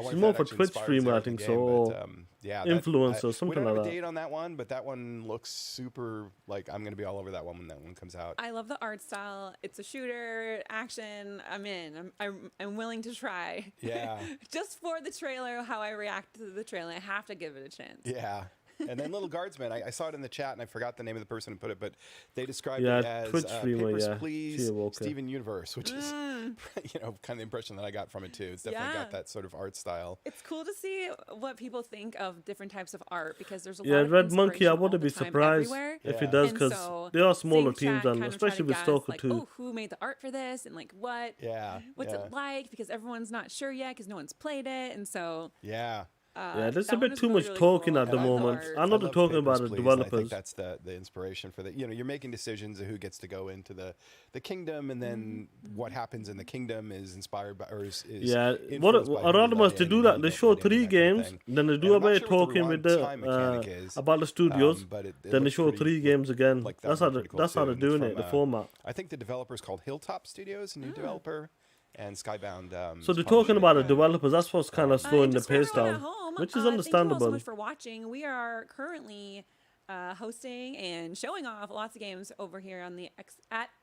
She's more for Twitch streamer, I think so. Or yeah, influencer, we something don't have like a that. date on that one, but that one looks super. Like I'm gonna be all over that one when that one comes out. I love the art style. It's a shooter, action. I'm in. I'm willing to try. Yeah. Just for the trailer, how I react to the trailer, I have to give it a chance. Yeah. And then Little Guardsman, I saw it in the chat, and I forgot the name of the person who put it, but they described Yeah, it as Twitch streamer, Papers, yeah. Please, Chia Walker. Steven Universe, which is, you know, kind of the impression that I got from it, too. It's definitely got that sort of art style. It's cool to see what people think of different types of art because there's a lot Yeah, of Red Monkey, I inspiration wouldn't all be the time surprised everywhere. if he does, And because so they are smaller seeing teams, chat and kind of especially try to with guess, Stalker like, 2. oh, who made the art for this and like what's it like, because everyone's not sure yet because no one's played it, and so yeah, there's a bit too much talking at the moment. I'm not talking about the developers. I think that's the inspiration for the, you know, you're making decisions of who gets to go into the kingdom, and then what happens in the kingdom is inspired by, or is yeah. influenced What by I'd rather who much to do that. They show 3 games, then they do a bit of talking with the about the studios, then they show 3 games again. Like, that's how they're doing it. The format. I think the developer's called Hilltop Studios, a new developer. And Skybound. So they're talking about the developers. That's what's kind of slowing the pace down, which is understandable. Thank you all so much for watching. We are currently hosting and showing off lots of games over here on the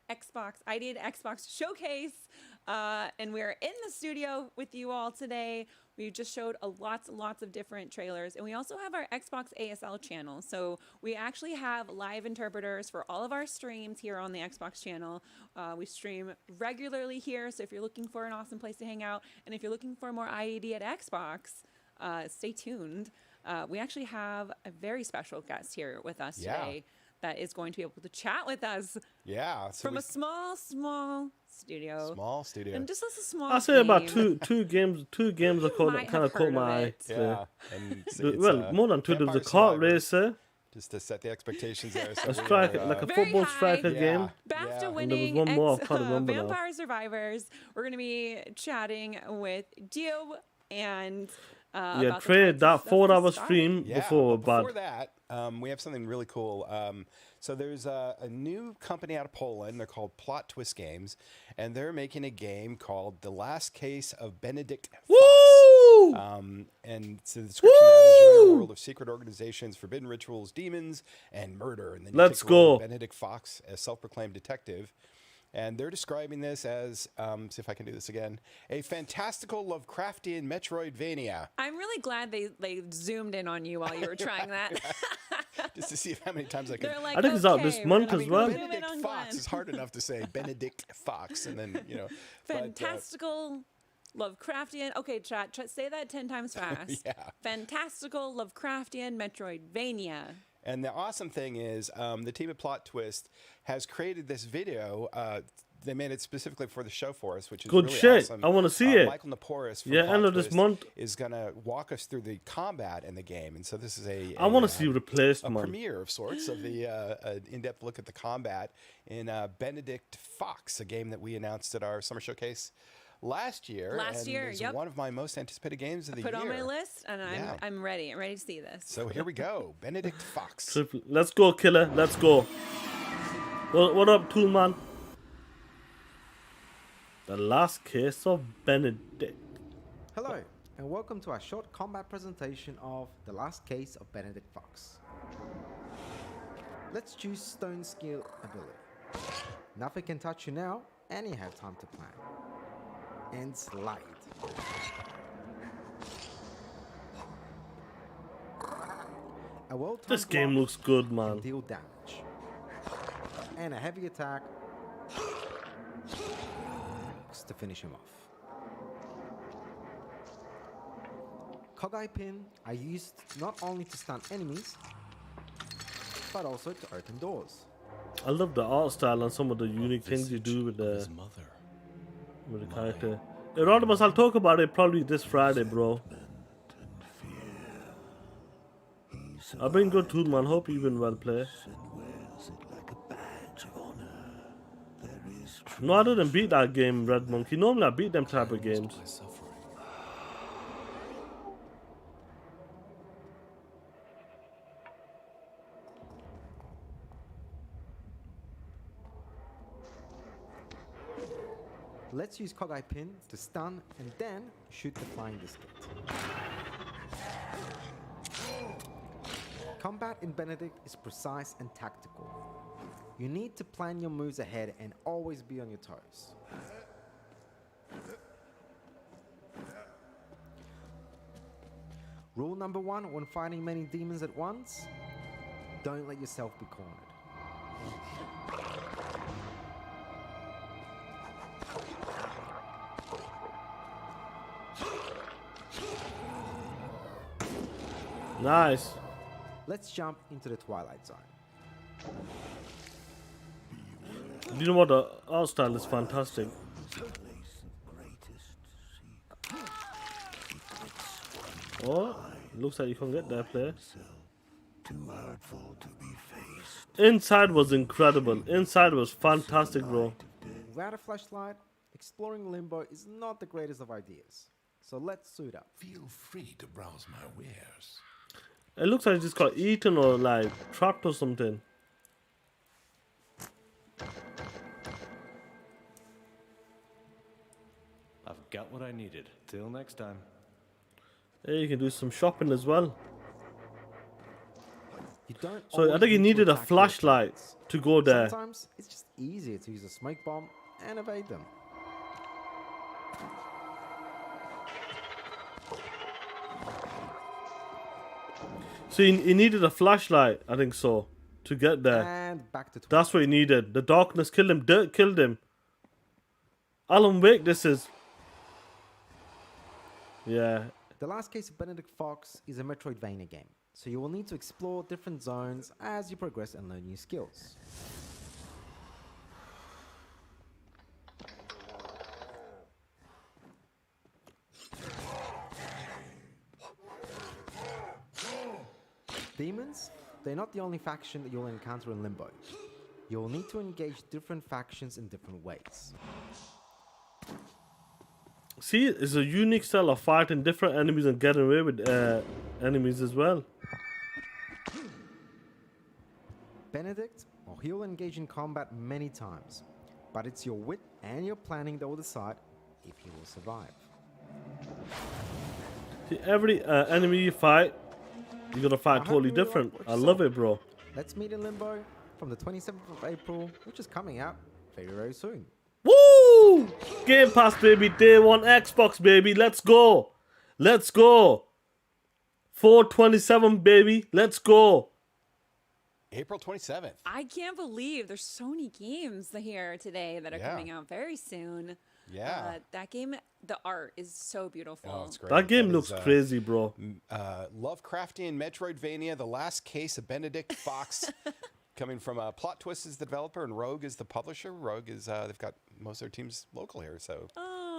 Xbox ID Xbox Showcase, and we're in the studio with you all today. We just showed lots and lots of different trailers, and we also have our Xbox ASL channel. So we actually have live interpreters for all of our streams here on the Xbox channel. We stream regularly here, so if you're looking for an awesome place to hang out, and if you're looking for more IED at Xbox, stay tuned. We actually have a very special guest here with us today that is going to be able to chat with us. Yeah, so from a small studio. Small studio. And just as a small. I say about two games. 2 games are kind of caught my eye. Yeah, and well, more than 2. There was a kart racer. Just to set the expectations there. So a striker, like a football striker game. BAFTA winning one more, I can't remember Vampire now. Survivors. We're going to be chatting with Dio and Trey, that 4-hour stream before that, we have something really cool. So there's a new company out of Poland. They're called Plot Twist Games, and they're making a game called The Last Case of Benedict Fox. And so the description of that is you're in a world of secret organizations, forbidden rituals, demons, and murder. And then you take the role of Benedict Fox, a self-proclaimed detective. And they're describing this as, see if I can do this again, a fantastical Lovecraftian Metroidvania. I'm really glad they zoomed in on you while you were trying that. Just to see how many times I can. Like, I think it's out this month as well. Benedict Fox is hard enough to say. Benedict Fox, and then, you know. Fantastical Lovecraftian. Okay, chat, say that 10 times fast. Fantastical Lovecraftian Metroidvania. And the awesome thing is, the team at Plot Twist has created this video. They made it specifically for the show for us, which is really awesome. I want to see it. Michael Naporis from end of this month is going to walk us through the combat in the game. And so this is I want to see replaced, a premiere of sorts of the in-depth look at the combat in Benedict Fox, a game that we announced at our summer showcase last year. Yep. One of my most anticipated games of the year. Put on my list, and I'm ready. I'm ready to see this. So here we go, Benedict Fox. Let's go, killer. Let's go. What up, Toolman? The Last Case of Benedict. Hello, and welcome to our short combat presentation of The Last Case of Benedict Fox. Let's choose Stone Skill ability. Nothing can touch you now, and you have time to plan. And slide. A this game looks good, man. Deal damage. And a heavy attack to finish him off. Kogai Pin are used not only to stun enemies, but also to open doors. I love the art style and some of the unique things you do with the character. Erodimus, I'll talk about it probably this Friday, bro. I've been good too, man. Hope you've been well played. No, I didn't beat that game, Red Monkey. Normally I beat them type of games. Let's use Kogai Pin to stun and then shoot the flying biscuit. Combat in Benedict is precise and tactical. You need to plan your moves ahead and always be on your toes. Rule number 1 when fighting many demons at once: don't let yourself be cornered. Nice. Let's jump into the Twilight Zone. You know what? The art style is fantastic. Oh, looks like you can get there, player. Inside was incredible. Inside was fantastic, bro. Without a flashlight, exploring Limbo is not the greatest of ideas. So let's suit up. Feel free to browse my wares. It looks like it just got eaten or like trapped or something. I've got what I needed. Till next time. Hey, you can do some shopping as well. You don't So I always think you need to needed a attack your flashlight opponents. to go there. Sometimes it's just easier to use a smoke bomb and evade them. So you needed a flashlight, I think so, to get there. And back to That's what he needed. The darkness killed him. Dirt killed him. Alan Wake, this is. Yeah. The Last Case of Benedict Fox is a Metroidvania game, so you will need to explore different zones as you progress and learn new skills. Demons, they're not the only faction that you'll encounter in Limbo. You'll need to engage different factions in different ways. See, it's a unique style of fighting different enemies and getting away with enemies as well. Benedict, well, he'll engage in combat many times, but it's your wit and your planning that will decide if he will survive. See, every enemy you fight, you're gonna fight totally different. I love it, bro. Let's meet in Limbo from the 27th of April, which is coming out very, very soon. Woo! Game Pass, baby. Day one Xbox, baby. Let's go. Let's go. 4/27, baby. Let's go. April 27th. I can't believe there's so many games here today that are coming out very soon. Yeah. That game, the art is so beautiful. Oh, it's great. That game That looks is, crazy, bro. Lovecraftian Metroidvania, The Last Case of Benedict Fox. Coming from Plot Twist is the developer and Rogue is the publisher. Rogue is, they've got most of their teams local here, so.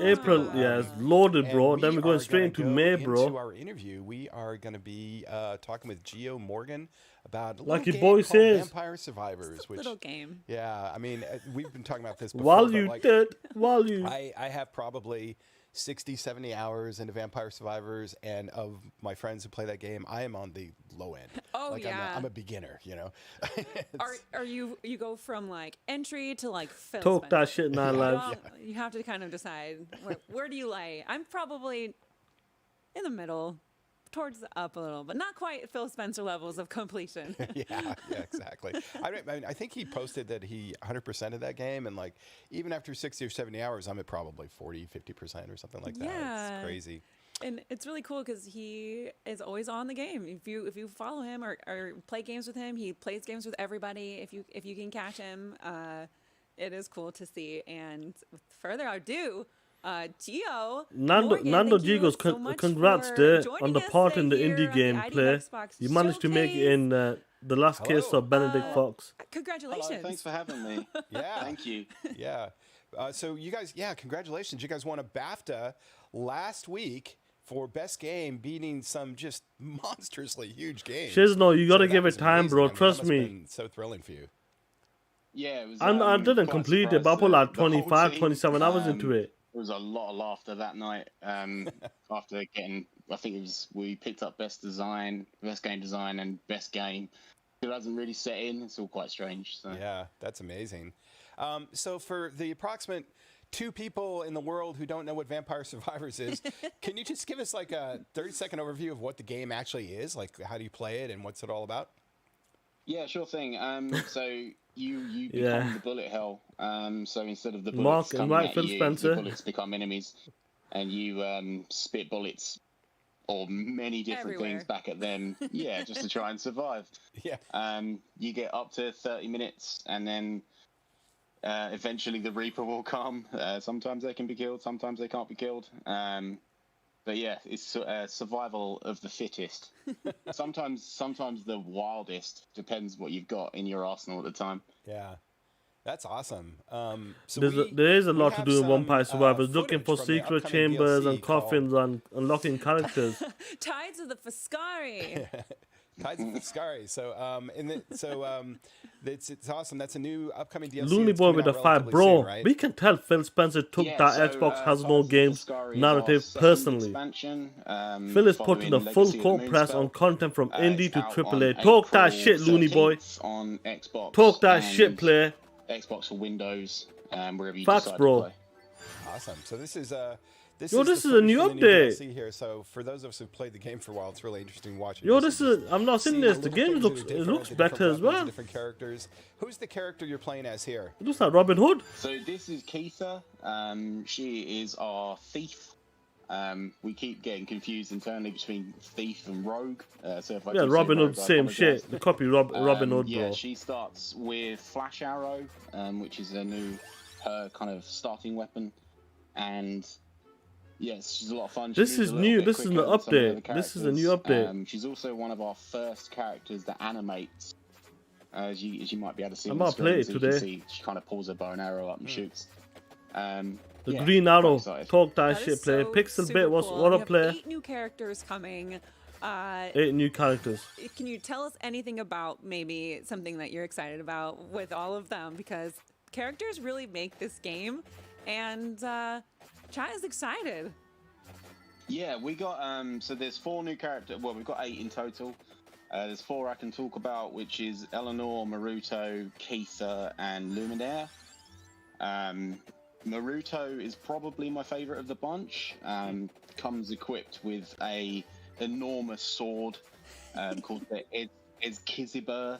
April, yeah, it's loaded, bro. And Then we we're going are straight gonna into go May, Into bro. our interview, we are going to be talking with Geo Morgan about a Like little your game boy called says. Vampire Survivors. Which, little game. Yeah, I mean, we've been talking about this before. While but, you like, did, while you. I have probably 60, 70 hours into Vampire Survivors, and of my friends who play that game, I am on the low end. Oh, like, yeah. I'm a beginner, you know. Are you go from like entry to like Phil Talk Spencer? that shit, Nine Lives. Well, you have to kind of decide where do you lay. I'm probably in the middle, towards the up a little, but not quite Phil Spencer levels of completion. yeah, exactly. I think he posted that he 100% of that game, and like even after 60 or 70 hours, I'm at probably 40, 50% or something like that. Yeah. It's crazy. And it's really cool because he is always on the game. If you follow him or play games with him, he plays games with everybody. If you can catch him, it is cool to see. And with further ado, Gio Nando thank you Gigos, so much congrats for there joining on the us part in the here indie on game ID play. Xbox You managed to make it in the Last Case of Benedict Fox. Congratulations. Hello, thanks for having me. Yeah. Thank you. Yeah. So you guys, congratulations. You guys won a BAFTA last week for best game, beating some just monstrously huge games. Shizno, you gotta that give was it time, amazing. bro. I mean, Trust that must have me. been so thrilling for you. Yeah, it was. I didn't quite complete it, but I put surprised like the whole 25, team. 27 hours into it. There was a lot of laughter that night after getting. I think we picked up best design, best game design, and best game. It hasn't really set in. It's all quite strange. So. Yeah, that's amazing. So for the approximate 2 people in the world who don't know what Vampire Survivors is, can you just give us like a 30-second overview of what the game actually is? Like, how do you play it and what's it all about? Yeah, sure thing. So you become the bullet hell. So instead of the bullets Mark and coming right, at Phil you, Spencer. the bullets become enemies, and you spit bullets or many different things Everywhere. back at them. Yeah, just to try and survive. Yeah. You get up to 30 minutes, and then eventually the Reaper will come. Sometimes they can be killed, sometimes they can't be killed. But yeah, it's survival of the fittest. sometimes the wildest. Depends what you've got in your arsenal at the time. Yeah. That's awesome. So There is a lot to have do in some, Vampire Survivors, looking footage for from the secret upcoming chambers DLC and coffins and unlocking characters. Tides of the Foscari. Tides of the Scary. So, it's awesome. That's a new upcoming DLC. Looney that's Boy coming with a out fire, relatively bro. soon, right? We can tell Phil Spencer took Yeah, that so, Xbox has no Tides of the games Foscari is narrative our second personally. expansion, Phil is putting following a full Legacy of the court press Moonspell. on content from indie It's to out AAA. on Talk that April shit, Looney Boy. 13th on Xbox. Talk that and shit, player. Xbox for Windows, wherever you Facts, decide bro. to play. Awesome. So this is This the is a footage new from the update. DLC here. So for those of us who've played the game for a while, it's really interesting watching. Yo, this this is. I'm not seeing seeing this. The little game things looks. that are It different, looks the better different as weapons, well. the different characters. Who's the character you're playing as here? It looks like Robin Hood. So this is Keitha. She is our thief. We keep getting confused internally between thief and rogue. So if I Yeah, do say Robin rogue, Hood, I same apologise. shit. The copy Robin Hood, Yeah, bro. she starts with Flash Arrow, which is her kind of starting weapon, and yes, she's a lot of fun. She This moves is a little new. bit This is an quicker than some of the update. other This is a new characters. update. She's also one of our first characters that animates. As you might be able to see I on the might play screen, it so you can today. see she kind of pulls her bow and arrow up and shoots. The Yeah, Green quite Arrow. excited. Talk that, That shit, is player. so Pixel super Bit. cool. What We up, have player? 8 new characters coming. 8 new characters. Can you tell us anything about maybe something that you're excited about with all of them? Because characters really make this game, and chat is excited. Yeah, we got so there's 4 new characters. Well, we've got 8 in total. There's 4 I can talk about, which is Eleanor, Maruto, Keitha, and Luminaire. Maruto is probably my favorite of the bunch. Comes equipped with a enormous sword called the Ezkizibur.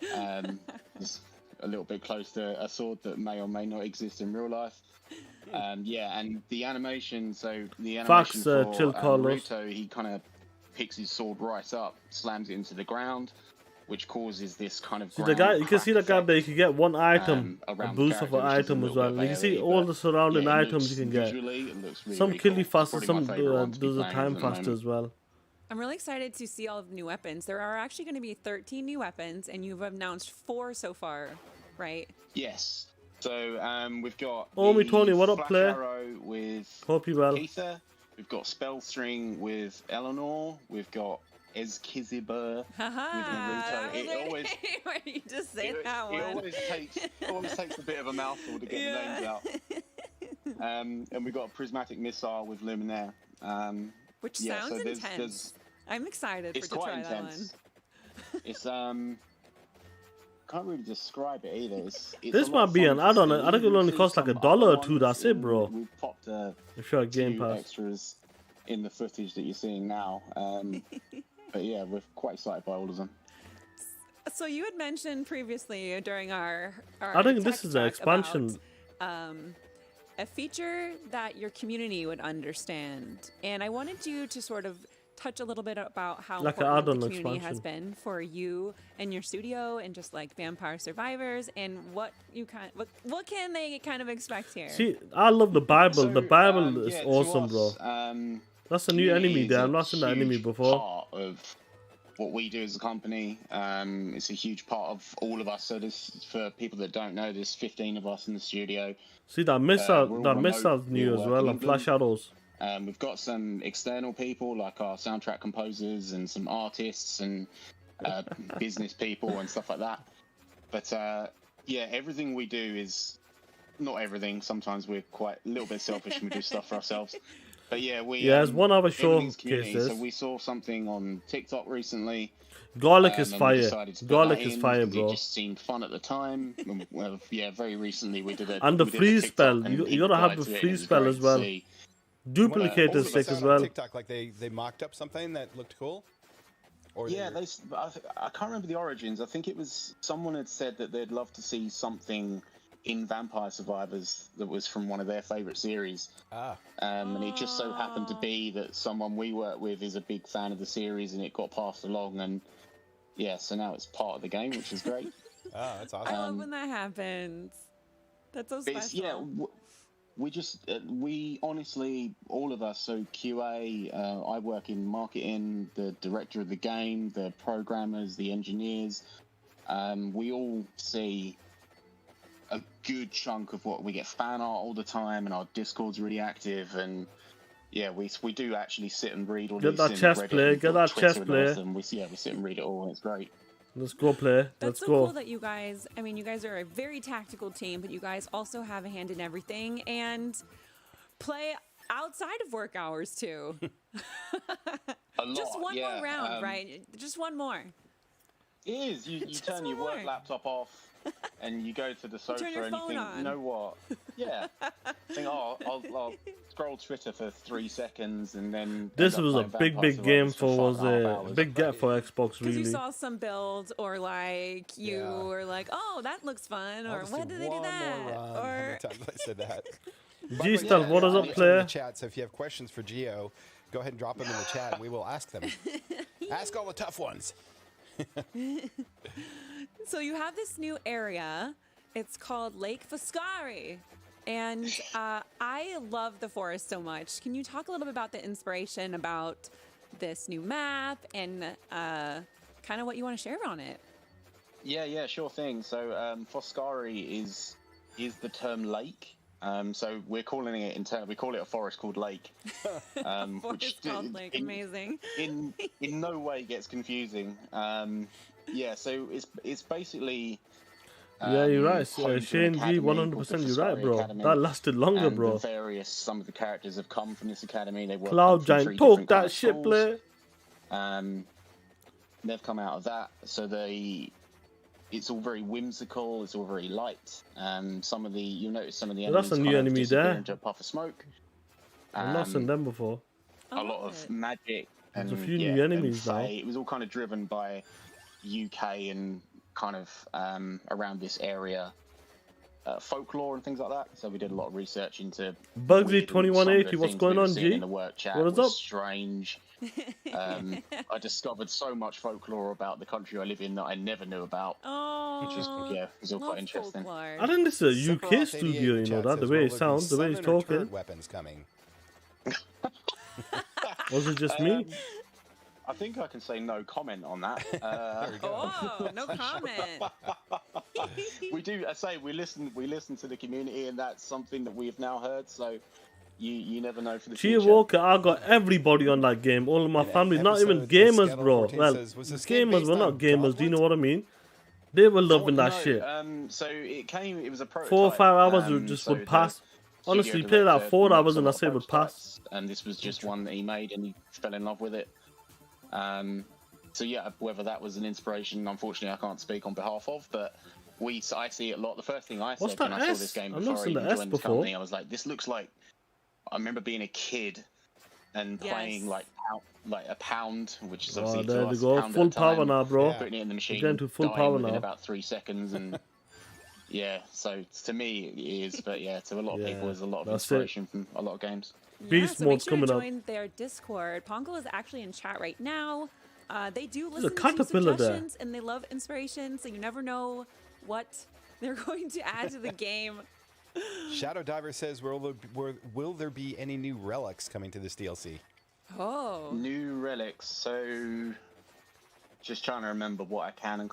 It's a little bit close to a sword that may or may not exist in real life. Yeah, and the animation. So the animation for chill, Carlos. Naruto, he kind of picks his sword right up, slams it into the ground, which causes this kind of. See the guy, you can see the guy there. You can get one item, a around boost the of an character, which is a item as little well. bit You can see varied, all but the surrounding yeah, it items you can get. visually, it looks really, Some really kill cool. you It's faster, probably some my favourite one to be does the playing time with at the faster moment. as well. I'm really excited to see all of the new weapons. There are actually going to be 13 new weapons, and you've announced 4 so far, right? Yes. So we've got Omi the Tony, what up, Flash player? Arrow with Hope you well. Keitha. We've got Spell String with Eleanor. We've got Ezkizibur with Naruto. It always Where you just say that it one. always takes a bit of a mouthful to get the names out. And we've got a Prismatic Missile with Luminaire. Which yeah, sounds so intense. I'm excited it's to quite try intense. that one. It's can't really describe it either. It's This a lot might of be fun an to add-on. see. I think it'll only We've cost seen like $1 some or other $2. That's ones it, bro. We popped If you're a Game 2 Pass. extras in the footage that you're seeing now. But yeah, we're quite excited by all of them. So you had mentioned previously during our I think this tech is an talk expansion. about, a feature that your community would understand, and I wanted you to sort of touch a little bit about how Like an important the add-on community has expansion. been for you and your studio, and just like Vampire Survivors, and what what can they kind of expect here? See, I love the Bible. The Bible is yeah, to awesome, us, bro. That's a new community enemy is there. a I've not seen that enemy huge before. Part of what we do as a company. It's a huge part of all of us. So this, for people that don't know, there's 15 of us in the studio. See that we're missile. all That remote, missile's we new all as work well, in and flash arrows. We've got some external people like our soundtrack composers and some artists and business people and stuff like that. But yeah, everything we do is not everything. Sometimes we're quite a little bit selfish and we do stuff for ourselves. But yeah, we Yeah, there's one other everything's community. showcase. So we saw something on TikTok recently. Garlic is and we fire. decided to put Garlic that is in fire, because bro. It just seemed fun at the time. And, well, yeah, very recently we did a And the we did a freeze TikTok spell. and You people gotta have replied the to it, and it freeze was spell great as to well. see. Duplicate What is was sick that as on well. TikTok, like they mocked up something that looked cool. Or Yeah, I can't remember the origins. I think it was someone had said that they'd love to see something in Vampire Survivors that was from one of their favorite series. And it just so happened to be that someone we work with is a big fan of the series, and it got passed along, and yeah, so now it's part of the game, which is great. That's awesome. I love when that happens. That's so special. We honestly, all of us, so QA, I work in marketing, the director of the game, the programmers, the engineers, we all see a good chunk of what we get fan art all the time, and our Discord's really active, and yeah, we do actually sit and read all Get these that things. chess Reddit, player, get that Twitter chess and player. everything. We sit and read it all, and it's great. Let's go play. That's Let's so go. cool that you guys, I mean, you guys are a very tactical team, but you guys also have a hand in everything and play outside of work hours too. Just one more round, right? Just one more. It is. You turn your work laptop off and you go to the sofa your and you phone think, on. you know what? Yeah. Think, I'll scroll Twitter for 3 seconds and then. This end up was a playing big Vampire game Survivors for was 5.5 a hours. big get for Xbox Because really. you saw some build, or like you were like, oh, that looks fun, or when did they do that? Or How many times I said that? G Stealth, what is up, in player? the chat, so if you have questions for Geo, go ahead and drop them in the chat, and we will ask them. Ask all the tough ones. So you have this new area. It's called Lake Foscari. And I love the forest so much. Can you talk a little bit about the inspiration about this new map and kind of what you want to share on it? Yeah, sure thing. So Foscari is the term lake. So we're calling it we call it a forest called Lake. Forest called Lake, amazing. In no way gets confusing. Yeah, so it's basically. Yeah, you're right. home to an Shane G, academy 100%. called the You're right, Foscari bro. Academy, That lasted longer, and bro. some of the characters have come from this academy. They work Cloud Giant, talk that shit, player. They've come out of that, so it's all very whimsical. It's all very light. You'll notice some of the Yeah, enemies that's a new kind of enemy disappear there. into a puff of smoke. I've not seen them before. A lot of magic. There's And, a few yeah, new and enemies now. Fae. It was all kind of driven by UK and kind of around this area folklore and things like that. So we did a lot of research into Bugsy 2180, what's going on, G? In the work chat What is was up? strange. I discovered so much folklore about the country I live in that I never knew about. Oh, which was all quite interesting. Folklore. I think this is a UK studio, you know that, the way it sounds, the way he's talking. Weapons coming. Was it just me? I think I can say no comment on that. Oh, no comment. We do. I say we listen to the community, and that's something that we have now heard. So you never know for the Chia future. Walker, I got everybody on that game, all of my family, not even episode, gamers, Scandal bro. 14 Well, says, was this game gamers based were not on gamers, do you know what I mean? They were loving that No, shit. So it was a prototype. 4 or 5 hours would just so would the pass. Honestly, studio play that director 4 makes hours a and I lot of say it would pass. prototypes, and this was just one that he made, and he fell in love with it. So yeah, whether that was an inspiration, unfortunately, I can't speak on behalf of, but I see it a lot. The first thing I What's said when that I saw S? this game I've before not I seen even the S joined this before. company, I was like, this looks like. I remember being a kid and playing like a pound, which is obviously there to we us, go. pound Full at a power time, now, bro. Putting it in the machine, Getting to full dying power within now. about 3 seconds, and yeah. So to me it is, but yeah, to a lot of people, there's a lot of that's it. inspiration from a lot of games. Beast so make mode's sure to coming up. join their Discord. Pongo is actually in chat right now. They do There's a listen to caterpillar there. suggestions and they love inspiration, so you never know what they're going to add to the game. Shadow Diver says, will there be any new relics coming to this DLC? Oh. New relics. So just trying to remember what I can and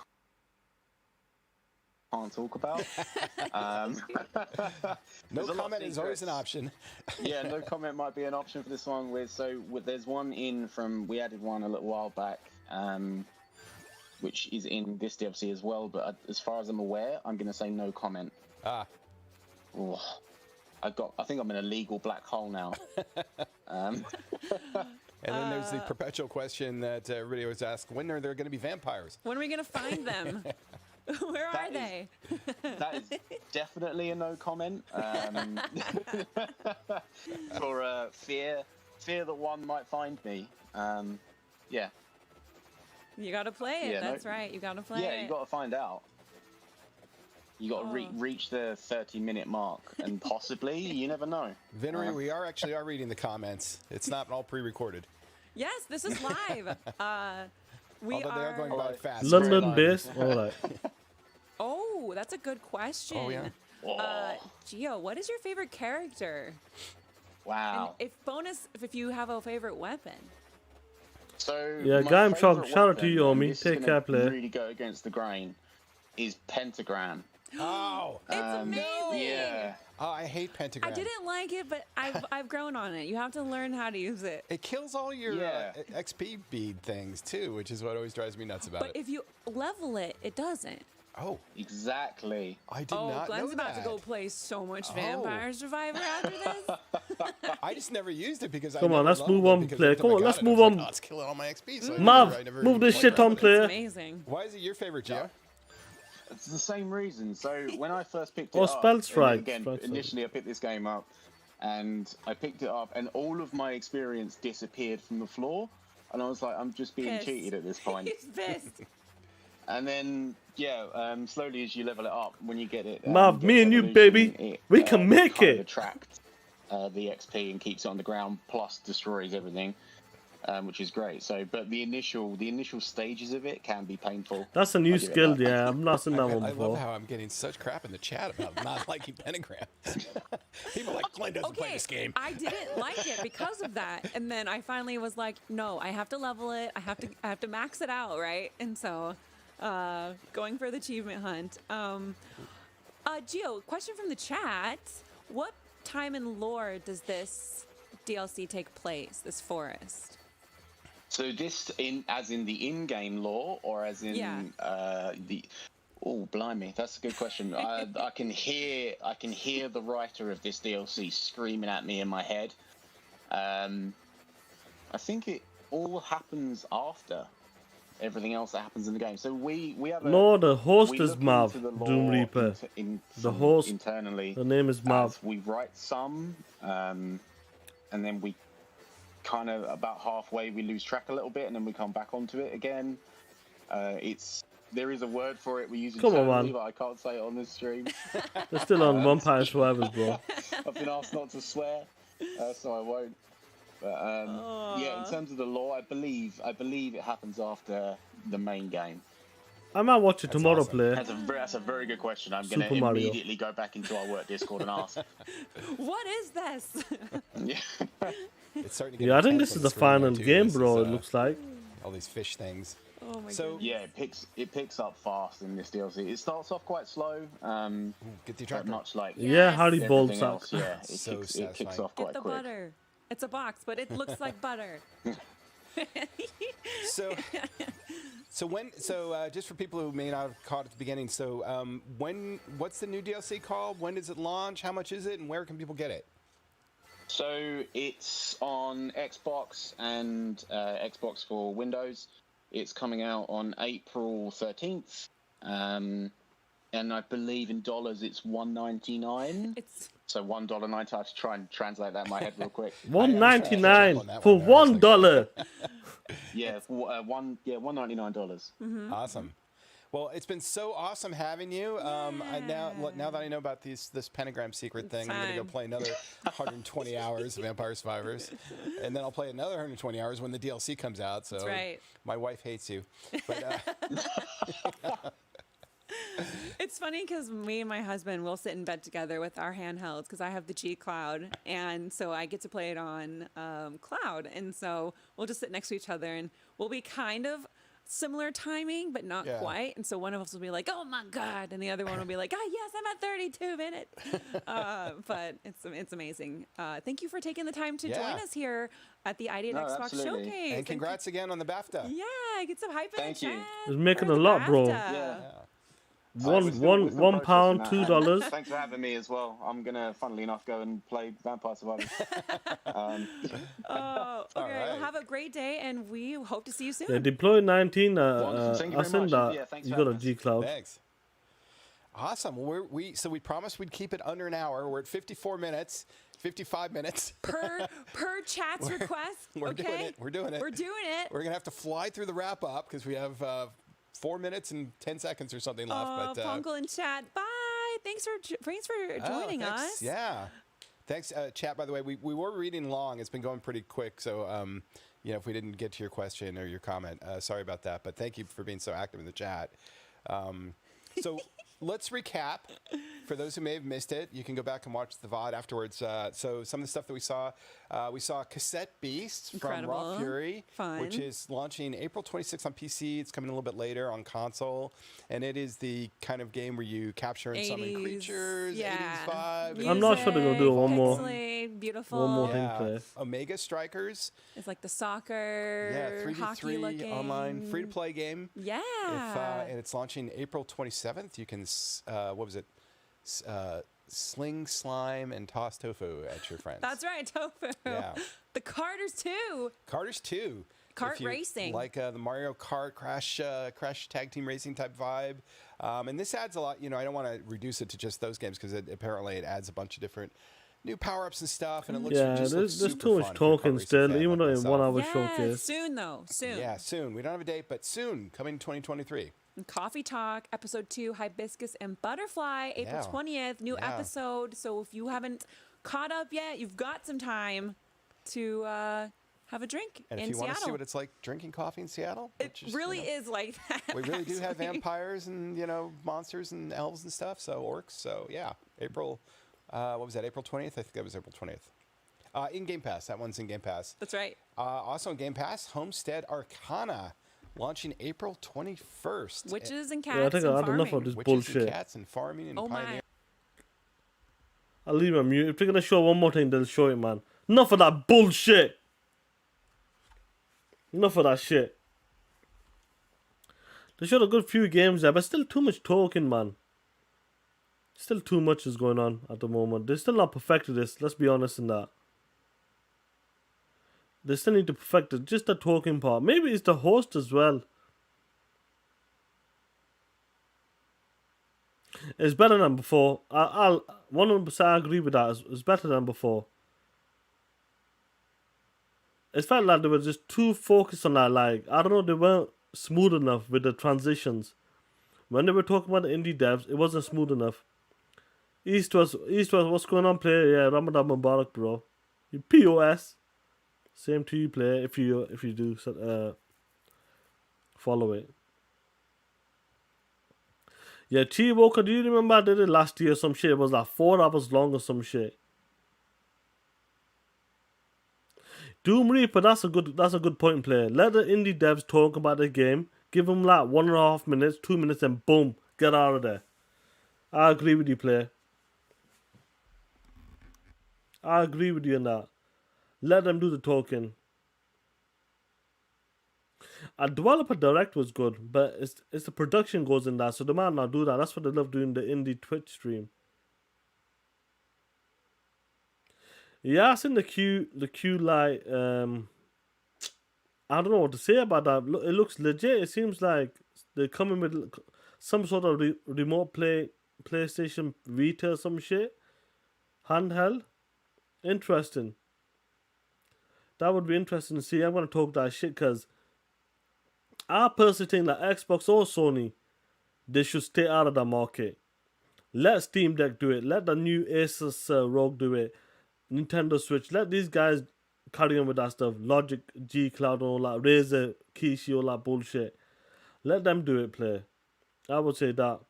can't talk about. No comment is always an option. Yeah, no comment might be an option for this one. There's one we added one a little while back, which is in this DLC as well. But as far as I'm aware, I'm going to say no comment. Oh, I think I'm in a legal black hole now. And then there's the perpetual question that everybody always asks: when are there going to be vampires? When are we going to find them? Where are they? That is definitely a no comment. For fear that one might find me. Yeah. You got to play it. Yeah, That's right. You got to play it. Yeah, you got to find out. You got to reach the 30-minute mark, and possibly, you never know. Vinery, we are reading the comments. It's not all pre-recorded. Yes, this is live. Although they are going by fast. London-based. All right. Oh, that's a good question. Oh, yeah. Gio, what is your favorite character? Wow. And if you have a favorite weapon. So yeah, Game Shock, shout out to you, homie. Take care, player. Really go against the grain. Is Pentagram. Oh, it's amazing. Yeah. Oh, I hate Pentagram. I didn't like it, but I've grown on it. You have to learn how to use it. It kills all your XP bead things too, which is what always drives me nuts about but it. if you level it, it doesn't. Oh, exactly. I did not Glenn's know about that. to go play so much Vampire Survivor after this. I just never used it because Come I on, never let's leveled move it on, because player. every time Come I on, got let's it, I move was like, on. oh, it's killing all my XP. So I Mav, never move this played shit around on, with it. player. It's amazing. Why is it your favorite, Gio? It's the same reason. So when I first picked it Oh, up, spell strike. again, initially I picked this game up, and I picked it up, and all of my experience disappeared from the floor, and I was like, I'm just being Pissed. cheated at this point. He's pissed. And then, slowly as you level it up, when you get it, Mav, get me and you, evolution, baby. it, We can make kind of it. attracts the XP and keeps it on the ground, plus destroys everything, which is great. So, but the initial stages of it can be painful. That's a new I give it skill, that. yeah. I've not seen that one I before. love how I'm getting such crap in the chat about not liking Pentagram. People are like, Glenn doesn't play this game. I didn't like it because of that, and then I finally was like, no, I have to level it. I have to max it out, right? And so, going for the achievement hunt. Gio, question from the chat: what time and lore does this DLC take place? This forest? So this as in the in-game lore, or as in the? Oh, blimey, that's a good question. I can hear the writer of this DLC screaming at me in my head. I think it all happens after everything else that happens in the game. So we have No, the host we is look Mav, into the lore Doom Reaper. The host, internally. the name is Mav. We write some, and then we kind of about halfway we lose track a little bit, and then we come back onto it again. There is a word for it we use Come on, internally, man. but I can't say it on this stream. They're still on Vampire Survivors, bro. I've been asked not to swear, so I won't. But in terms of the lore, I believe it happens after the main game. I might watch it tomorrow, player. That's a very good question. I'm Super going to Mario. immediately go back into our work Discord and ask. What is this? It's starting to get Yeah, I think intense this on is the screen final there, too. game, This bro. is, It looks like. all these fish things. Oh my So goodness. Yeah, it picks up fast in this DLC. It starts off quite slow, get the but much like Yeah, Hardy everything Bolts else, up. yeah, it So kicks satisfying. off Get quite the quick. butter. It's a box, but it looks like butter. So just for people who may not have caught at the beginning, what's the new DLC called? When does it launch? How much is it? And where can people get it? So it's on Xbox and Xbox for Windows. It's coming out on April 13th. And I believe in dollars it's $1.99. So $1.90. I have to try and translate that in my head real quick. $1.99 for $1. Yeah, $1.99. Mm-hmm. Awesome. Well, it's been so awesome having you. Now that I know about this pentagram secret thing, I'm gonna go play another 120 hours of Vampire Survivors, and then I'll play another 120 hours when the DLC comes out. So That's right. My wife hates you, but It's funny because me and my husband will sit in bed together with our handhelds because I have the G Cloud, and so I get to play it on Cloud, and so we'll just sit next to each other, and we'll be kind of similar timing, but not quite. And so one of us will be like, "Oh my god," and the other one will be like, "Ah, yes, I'm at 32 minutes." But it's amazing. Thank you for taking the time to join us here at the ID at Xbox absolutely. Showcase. and congrats again on the BAFTA. Yeah, get some hype in the chat. It's making a lot, bro. Yeah. One pound, $2. Thanks for having me as well. I'm gonna, funnily enough, go and play Vampire Survivors. Okay, well, have a great day, and we hope to see you soon. Yeah, deploy 19. Thank you I very seen much. that. Yeah, thanks You for got a having us. G Cloud. Thanks. Awesome. We promised we'd keep it under an hour. We're at 54 minutes, 55 minutes. per chat's request. We're doing it. We're doing it. We're gonna have to fly through the wrap up because we have 4 minutes and 10 seconds or something left. Punkle in chat. Bye. Thanks for joining us. Yeah. Thanks, chat. By the way, we were reading long. It's been going pretty quick. So, if we didn't get to your question or your comment, sorry about that. But thank you for being so active in the chat. So let's recap. For those who may have missed it, you can go back and watch the VOD afterwards. So some of the stuff that we saw Cassette Beasts from Raw Fury, which is launching April 26th on PC. It's coming a little bit later on console. And it is the kind of game where you capture and summon creatures, 80s vibe. I'm not sure they're going to do one more. Beautiful. One more thing play. Omega Strikers. It's like the soccer, 3v3 hockey looking. online free-to-play game. Yeah. And it's launching April 27th. You can, sling slime and toss tofu at your friends. That's right, tofu. Yeah. The Karters 2. Karters 2. Kart racing. Like the Mario Kart Crash tag team racing type vibe. And this adds a lot. I don't want to reduce it to just those games because apparently it adds a bunch of different new power-ups and stuff. And it looks there's too much talking still, even though in 1 hour showcase. Soon though. Soon. Yeah, soon. We don't have a date, but soon. Coming 2023. Coffee Talk, episode 2, Hibiscus and Butterfly, April 20th, new episode. So if you haven't caught up yet, you've got some time to have a drink and in if you Seattle. want to see what it's like drinking coffee in Seattle, it really is like that. We really do have vampires and monsters and elves and stuff. So orcs. So yeah, April. What was that? April 20th. I think that was April 20th. In Game Pass. That one's in Game Pass. That's right. Also in Game Pass, Homestead Arcana. Launching April 21st. Witches and cats I think and I had enough of this bullshit. And cats and farming and pioneering. I'll leave it mute. If they're going to show one more thing, they'll show it, man. Enough of that bullshit. Enough of that shit. They showed a good few games there, but still too much talking, man. Still too much is going on at the moment. They're still not perfected this. Let's be honest in that. They still need to perfect it. Just the talking part. Maybe it's the host as well. It's better than before. I'll 100% agree with that. It's better than before. It felt like they were just too focused on that. Like, I don't know, they weren't smooth enough with the transitions. When they were talking about the indie devs, it wasn't smooth enough. East West, what's going on, player? Yeah, Ramadan Mubarak, bro. You POS. Same to you, player, if you do follow it. Yeah, T Walker, do you remember I did it last year? Some shit. It was like 4 hours long or some shit. Doom Reaper, that's a good point, player. Let the indie devs talk about the game. Give them like 1.5 minutes, 2 minutes, and boom, get out of there. I agree with you, player. I agree with you on that. Let them do the talking. A developer direct was good, but it's the production goes in that, so they might not do that. That's what they love doing, the indie Twitch stream. Yeah, I seen the queue like I don't know what to say about that. It looks legit. It seems like they're coming with some sort of remote PlayStation Vita or some shit. Handheld. Interesting. That would be interesting to see. I'm going to talk that shit because I personally think that Xbox or Sony, they should stay out of the market. Let Steam Deck do it. Let the new Asus ROG do it. Nintendo Switch. Let these guys carry on with that stuff. Logic, G Cloud, and all that. Razer, Kishi, all that bullshit. Let them do it, play. I would say that.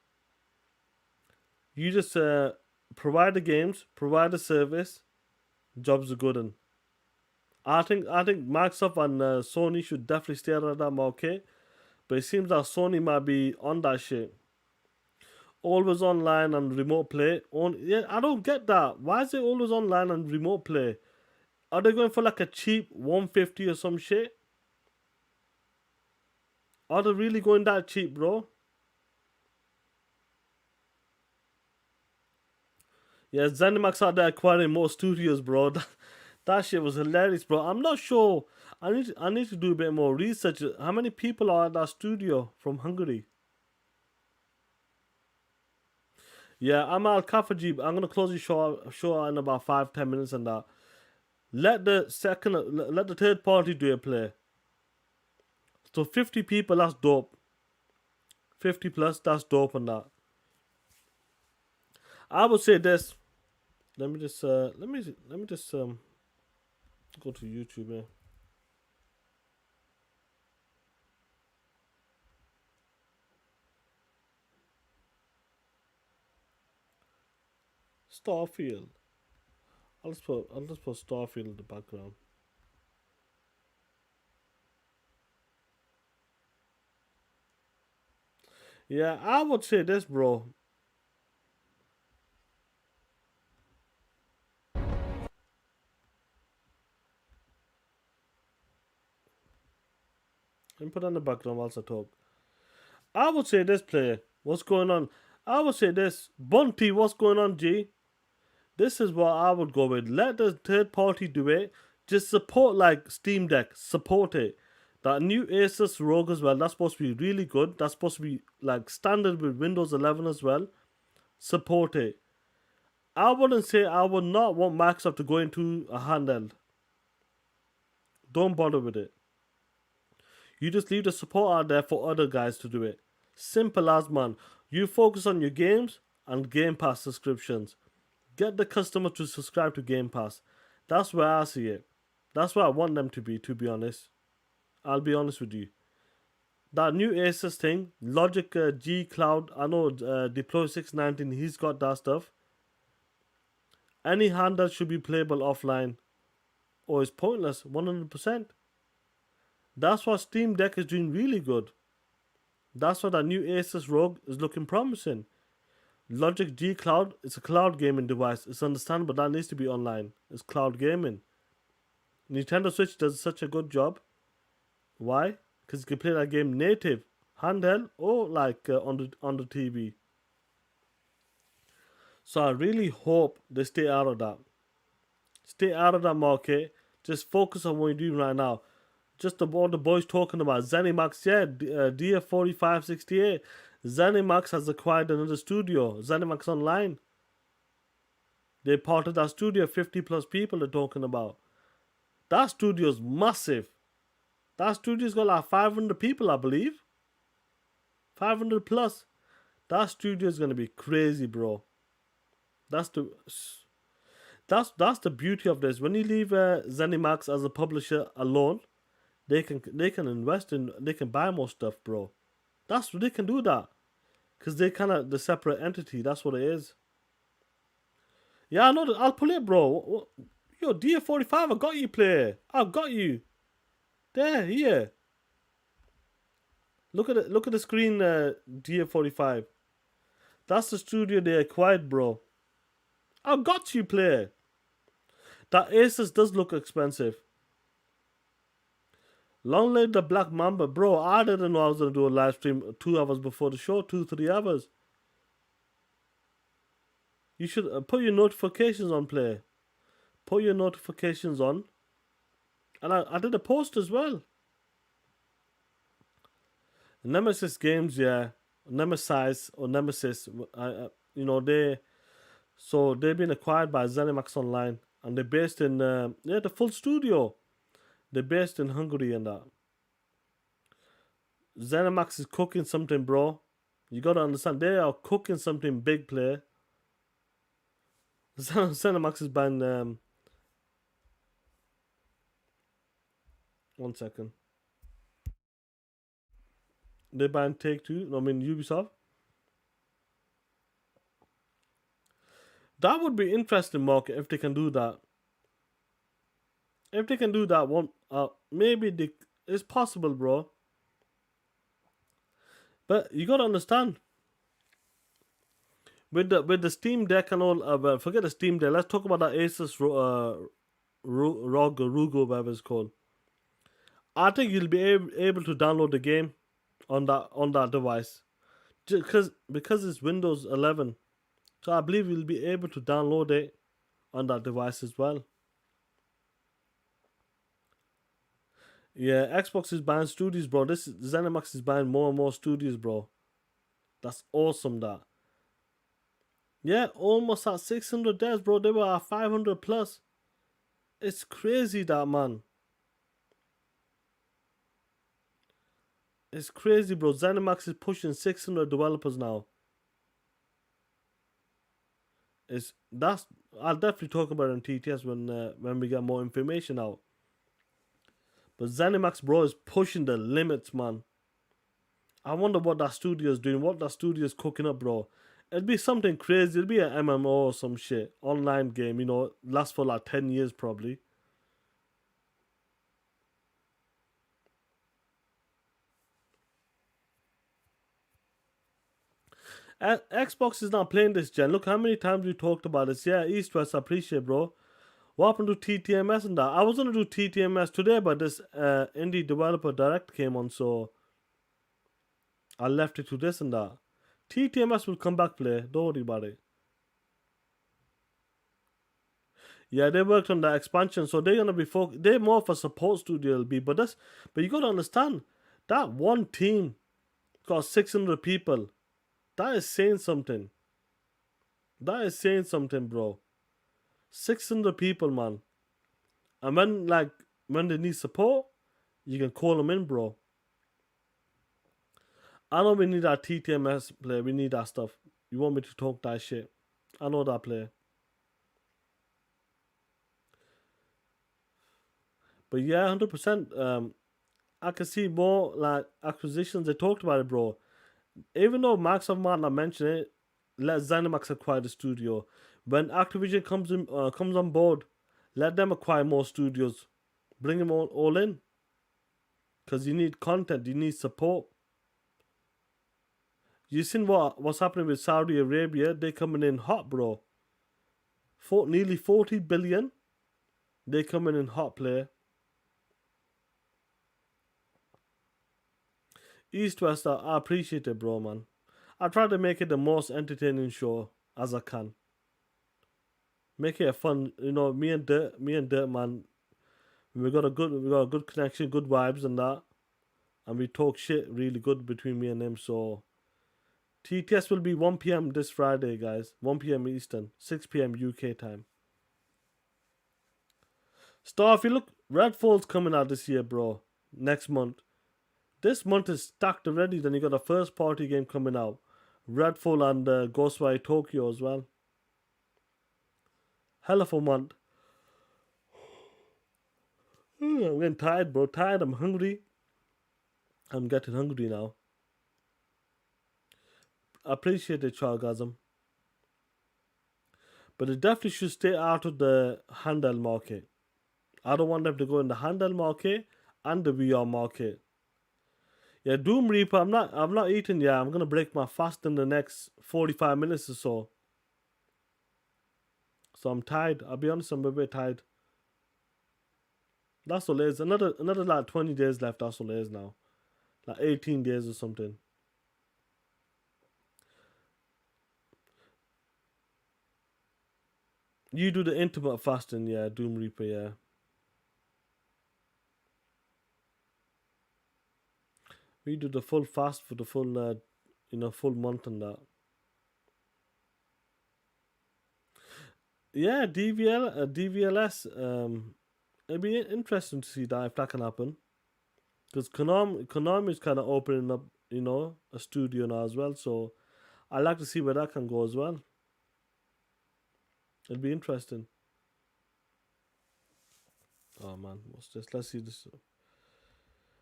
You just provide the games, provide the service. Jobs are good, and I think Microsoft and Sony should definitely stay out of that market. But it seems that Sony might be on that shit. Always online and remote play. Yeah, I don't get that. Why is it always online and remote play? Are they going for like a cheap 150 or some shit? Are they really going that cheap, bro? Yeah, ZeniMax out there acquiring more studios, bro. That shit was hilarious, bro. I'm not sure. I need to do a bit more research. How many people are at that studio from Hungary? Yeah, I'm Al Kafaji. I'm gonna close the show in about 5-10 minutes and that. Let the third party do a play. So 50 people, that's dope. 50 plus, that's dope and that. I would say this. Let me just go to YouTube here. Starfield. I'll just put Starfield in the background. Yeah, I would say this, bro. Let me put on the background whilst I talk. I would say this, player. What's going on? I would say this. Bunty, what's going on, G? This is what I would go with. Let the third party do it. Just support like Steam Deck. Support it. That new Asus ROG as well. That's supposed to be really good. That's supposed to be like standard with Windows 11 as well. Support it. I wouldn't say I would not want Microsoft to go into a handheld. Don't bother with it. You just leave the support out there for other guys to do it. Simple as, man. You focus on your games and Game Pass subscriptions. Get the customer to subscribe to Game Pass. That's where I see it. That's where I want them to be honest. I'll be honest with you. That new Asus thing, Logic G Cloud, I know Deploy 619, he's got that stuff. Any handheld should be playable offline or it's pointless, 100%. That's why Steam Deck is doing really good. That's why that new Asus ROG is looking promising. Logic G Cloud, it's a cloud gaming device. It's understandable that needs to be online. It's cloud gaming. Nintendo Switch does such a good job. Why? Because you can play that game native, handheld, or like on the TV. So I really hope they stay out of that. Stay out of that market. Just focus on what you're doing right now. Just all the boys talking about ZeniMax, yeah, DF4568. ZeniMax has acquired another studio, ZeniMax Online. They're part of that studio, 50 plus people they're talking about. That studio's massive. That studio's got like 500 people, I believe. 500 plus. That studio's gonna be crazy, bro. That's the beauty of this. When you leave ZeniMax as a publisher alone, they can invest in, they can buy more stuff, bro. That's what they can do that, cause they kind of the separate entity. That's what it is. Yeah, I know that. I'll pull it, bro. Yo, DF45, I got you, player. I've got you. There, here. Look at it. Look at the screen, DF45. That's the studio they acquired, bro. I've got you, player. That Asus does look expensive. Long live the Black Mamba, bro. I didn't know I was gonna do a live stream 2 hours before the show, 2-3 hours. You should put your notifications on, player. Put your notifications on. And I did a post as well. Nemesis Games, yeah. Nemesis, you know, they've been acquired by ZeniMax Online. And they're based in, the full studio. They're based in Hungary and that. ZeniMax is cooking something, bro. You gotta understand, they are cooking something big, player. ZeniMax is buying, 1 second. They're buying Ubisoft. That would be interesting, market, if they can do that. If they can do that, it's possible, bro. But you gotta understand, with the Steam Deck and all, forget the Steam Deck. Let's talk about that Asus ROG or Rugo, whatever it's called. I think you'll be able to download the game on that device, because it's Windows 11. So I believe you'll be able to download it on that device as well. Yeah, Xbox is buying studios, bro. This ZeniMax is buying more and more studios, bro. That's awesome, that. Yeah, almost at 600 devs, bro. They were at 500 plus. It's crazy, that, man. It's crazy, bro. ZeniMax is pushing 600 developers now. I'll definitely talk about it on TTS when we get more information out. But ZeniMax, bro, is pushing the limits, man. I wonder what that studio is doing, what that studio is cooking up, bro. It'd be something crazy. It'd be an MMO or some shit. Online game, you know, last for like 10 years probably. Xbox is not playing this gen. Look how many times we talked about this. Yeah, East West, I appreciate, bro. What happened to TTMS and that? I was gonna do TTMS today, but this indie developer direct came on, so I left it to this and that. TTMS will come back play. Don't worry about it. Yeah, they worked on the expansion, so they're gonna be they're more of a support studio, will be. But you gotta understand that one team got 600 people. That is saying something. That is saying something, bro. 600 people, man. And when they need support, you can call them in, bro. I know we need that TTMS player. We need that stuff. You want me to talk that shit? I know that player. But yeah, 100%. I can see more like acquisitions. They talked about it, bro. Even though Microsoft might not mention it, let ZeniMax acquire the studio. When Activision comes on board, let them acquire more studios. Bring them all in. Because you need content, you need support. You seen what's happening with Saudi Arabia? They're coming in hot, bro. Nearly 40 billion. They're coming in hot, player. East West, I appreciate it, bro, man. I try to make it the most entertaining show as I can. Make it a fun, you know. Me and Dirt, man. We got a good connection, good vibes, and that, and we talk shit really good between me and him. So, TTS will be 1 p.m. this Friday, guys. 1 p.m. Eastern, 6 p.m. UK time. Star, if you look, Redfall's coming out this year, bro. Next month. This month is stacked already. Then you got a first party game coming out. Redfall and Ghostwire Tokyo as well. Hell of a month. I'm getting tired, bro. Tired. I'm hungry. I'm getting hungry now. I appreciate it, Chargasm. But it definitely should stay out of the handheld market. I don't want them to go in the handheld market and the VR market. Yeah, Doom Reaper, I'm not eating yet. I'm gonna break my fast in the next 45 minutes or so. So I'm tired. I'll be honest, I'm a bit tired. That's all it is. Another like 20 days left, that's all it is now. Like 18 days or something. You do the intermittent fasting, yeah, Doom Reaper, yeah. We do the full fast for the full, full month and that. Yeah, DVLS. It'd be interesting to see that if that can happen. Because Konami is kind of opening up, a studio now as well. So I'd like to see where that can go as well. It'd be interesting. Oh man, what's this? Let's see this.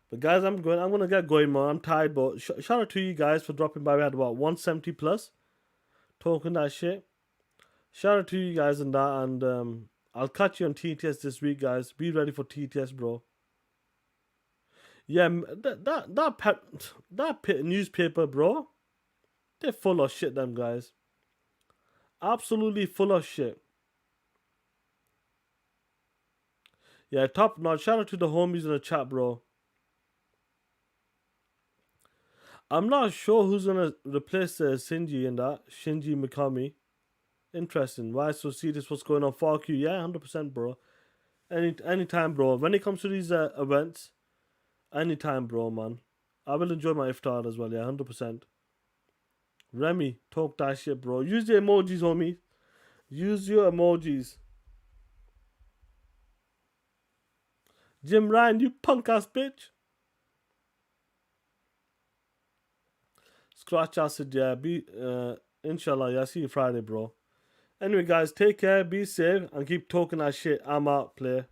But guys, I'm gonna get going, man. I'm tired, but shout out to you guys for dropping by. We had about 170 plus talking that shit. Shout out to you guys and that, and I'll catch you on TTS this week, guys. Be ready for TTS, bro. Yeah, that newspaper, bro. They're full of shit, them guys. Absolutely full of shit. Yeah, top notch. Shout out to the homies in the chat, bro. I'm not sure who's gonna replace Shinji in that. Shinji Mikami. Interesting. Why so serious? What's going on? Fuck you. Yeah, 100%, bro. Anytime, bro. When it comes to these events, anytime, bro, man. I will enjoy my iftar as well. Yeah, 100%. Remy, talk that shit, bro. Use the emojis, homie. Use your emojis. Jim Ryan, you punk ass bitch. Scratch acid, yeah. Inshallah, yeah. See you Friday, bro. Anyway, guys, take care, be safe, and keep talking that shit. I'm out, player.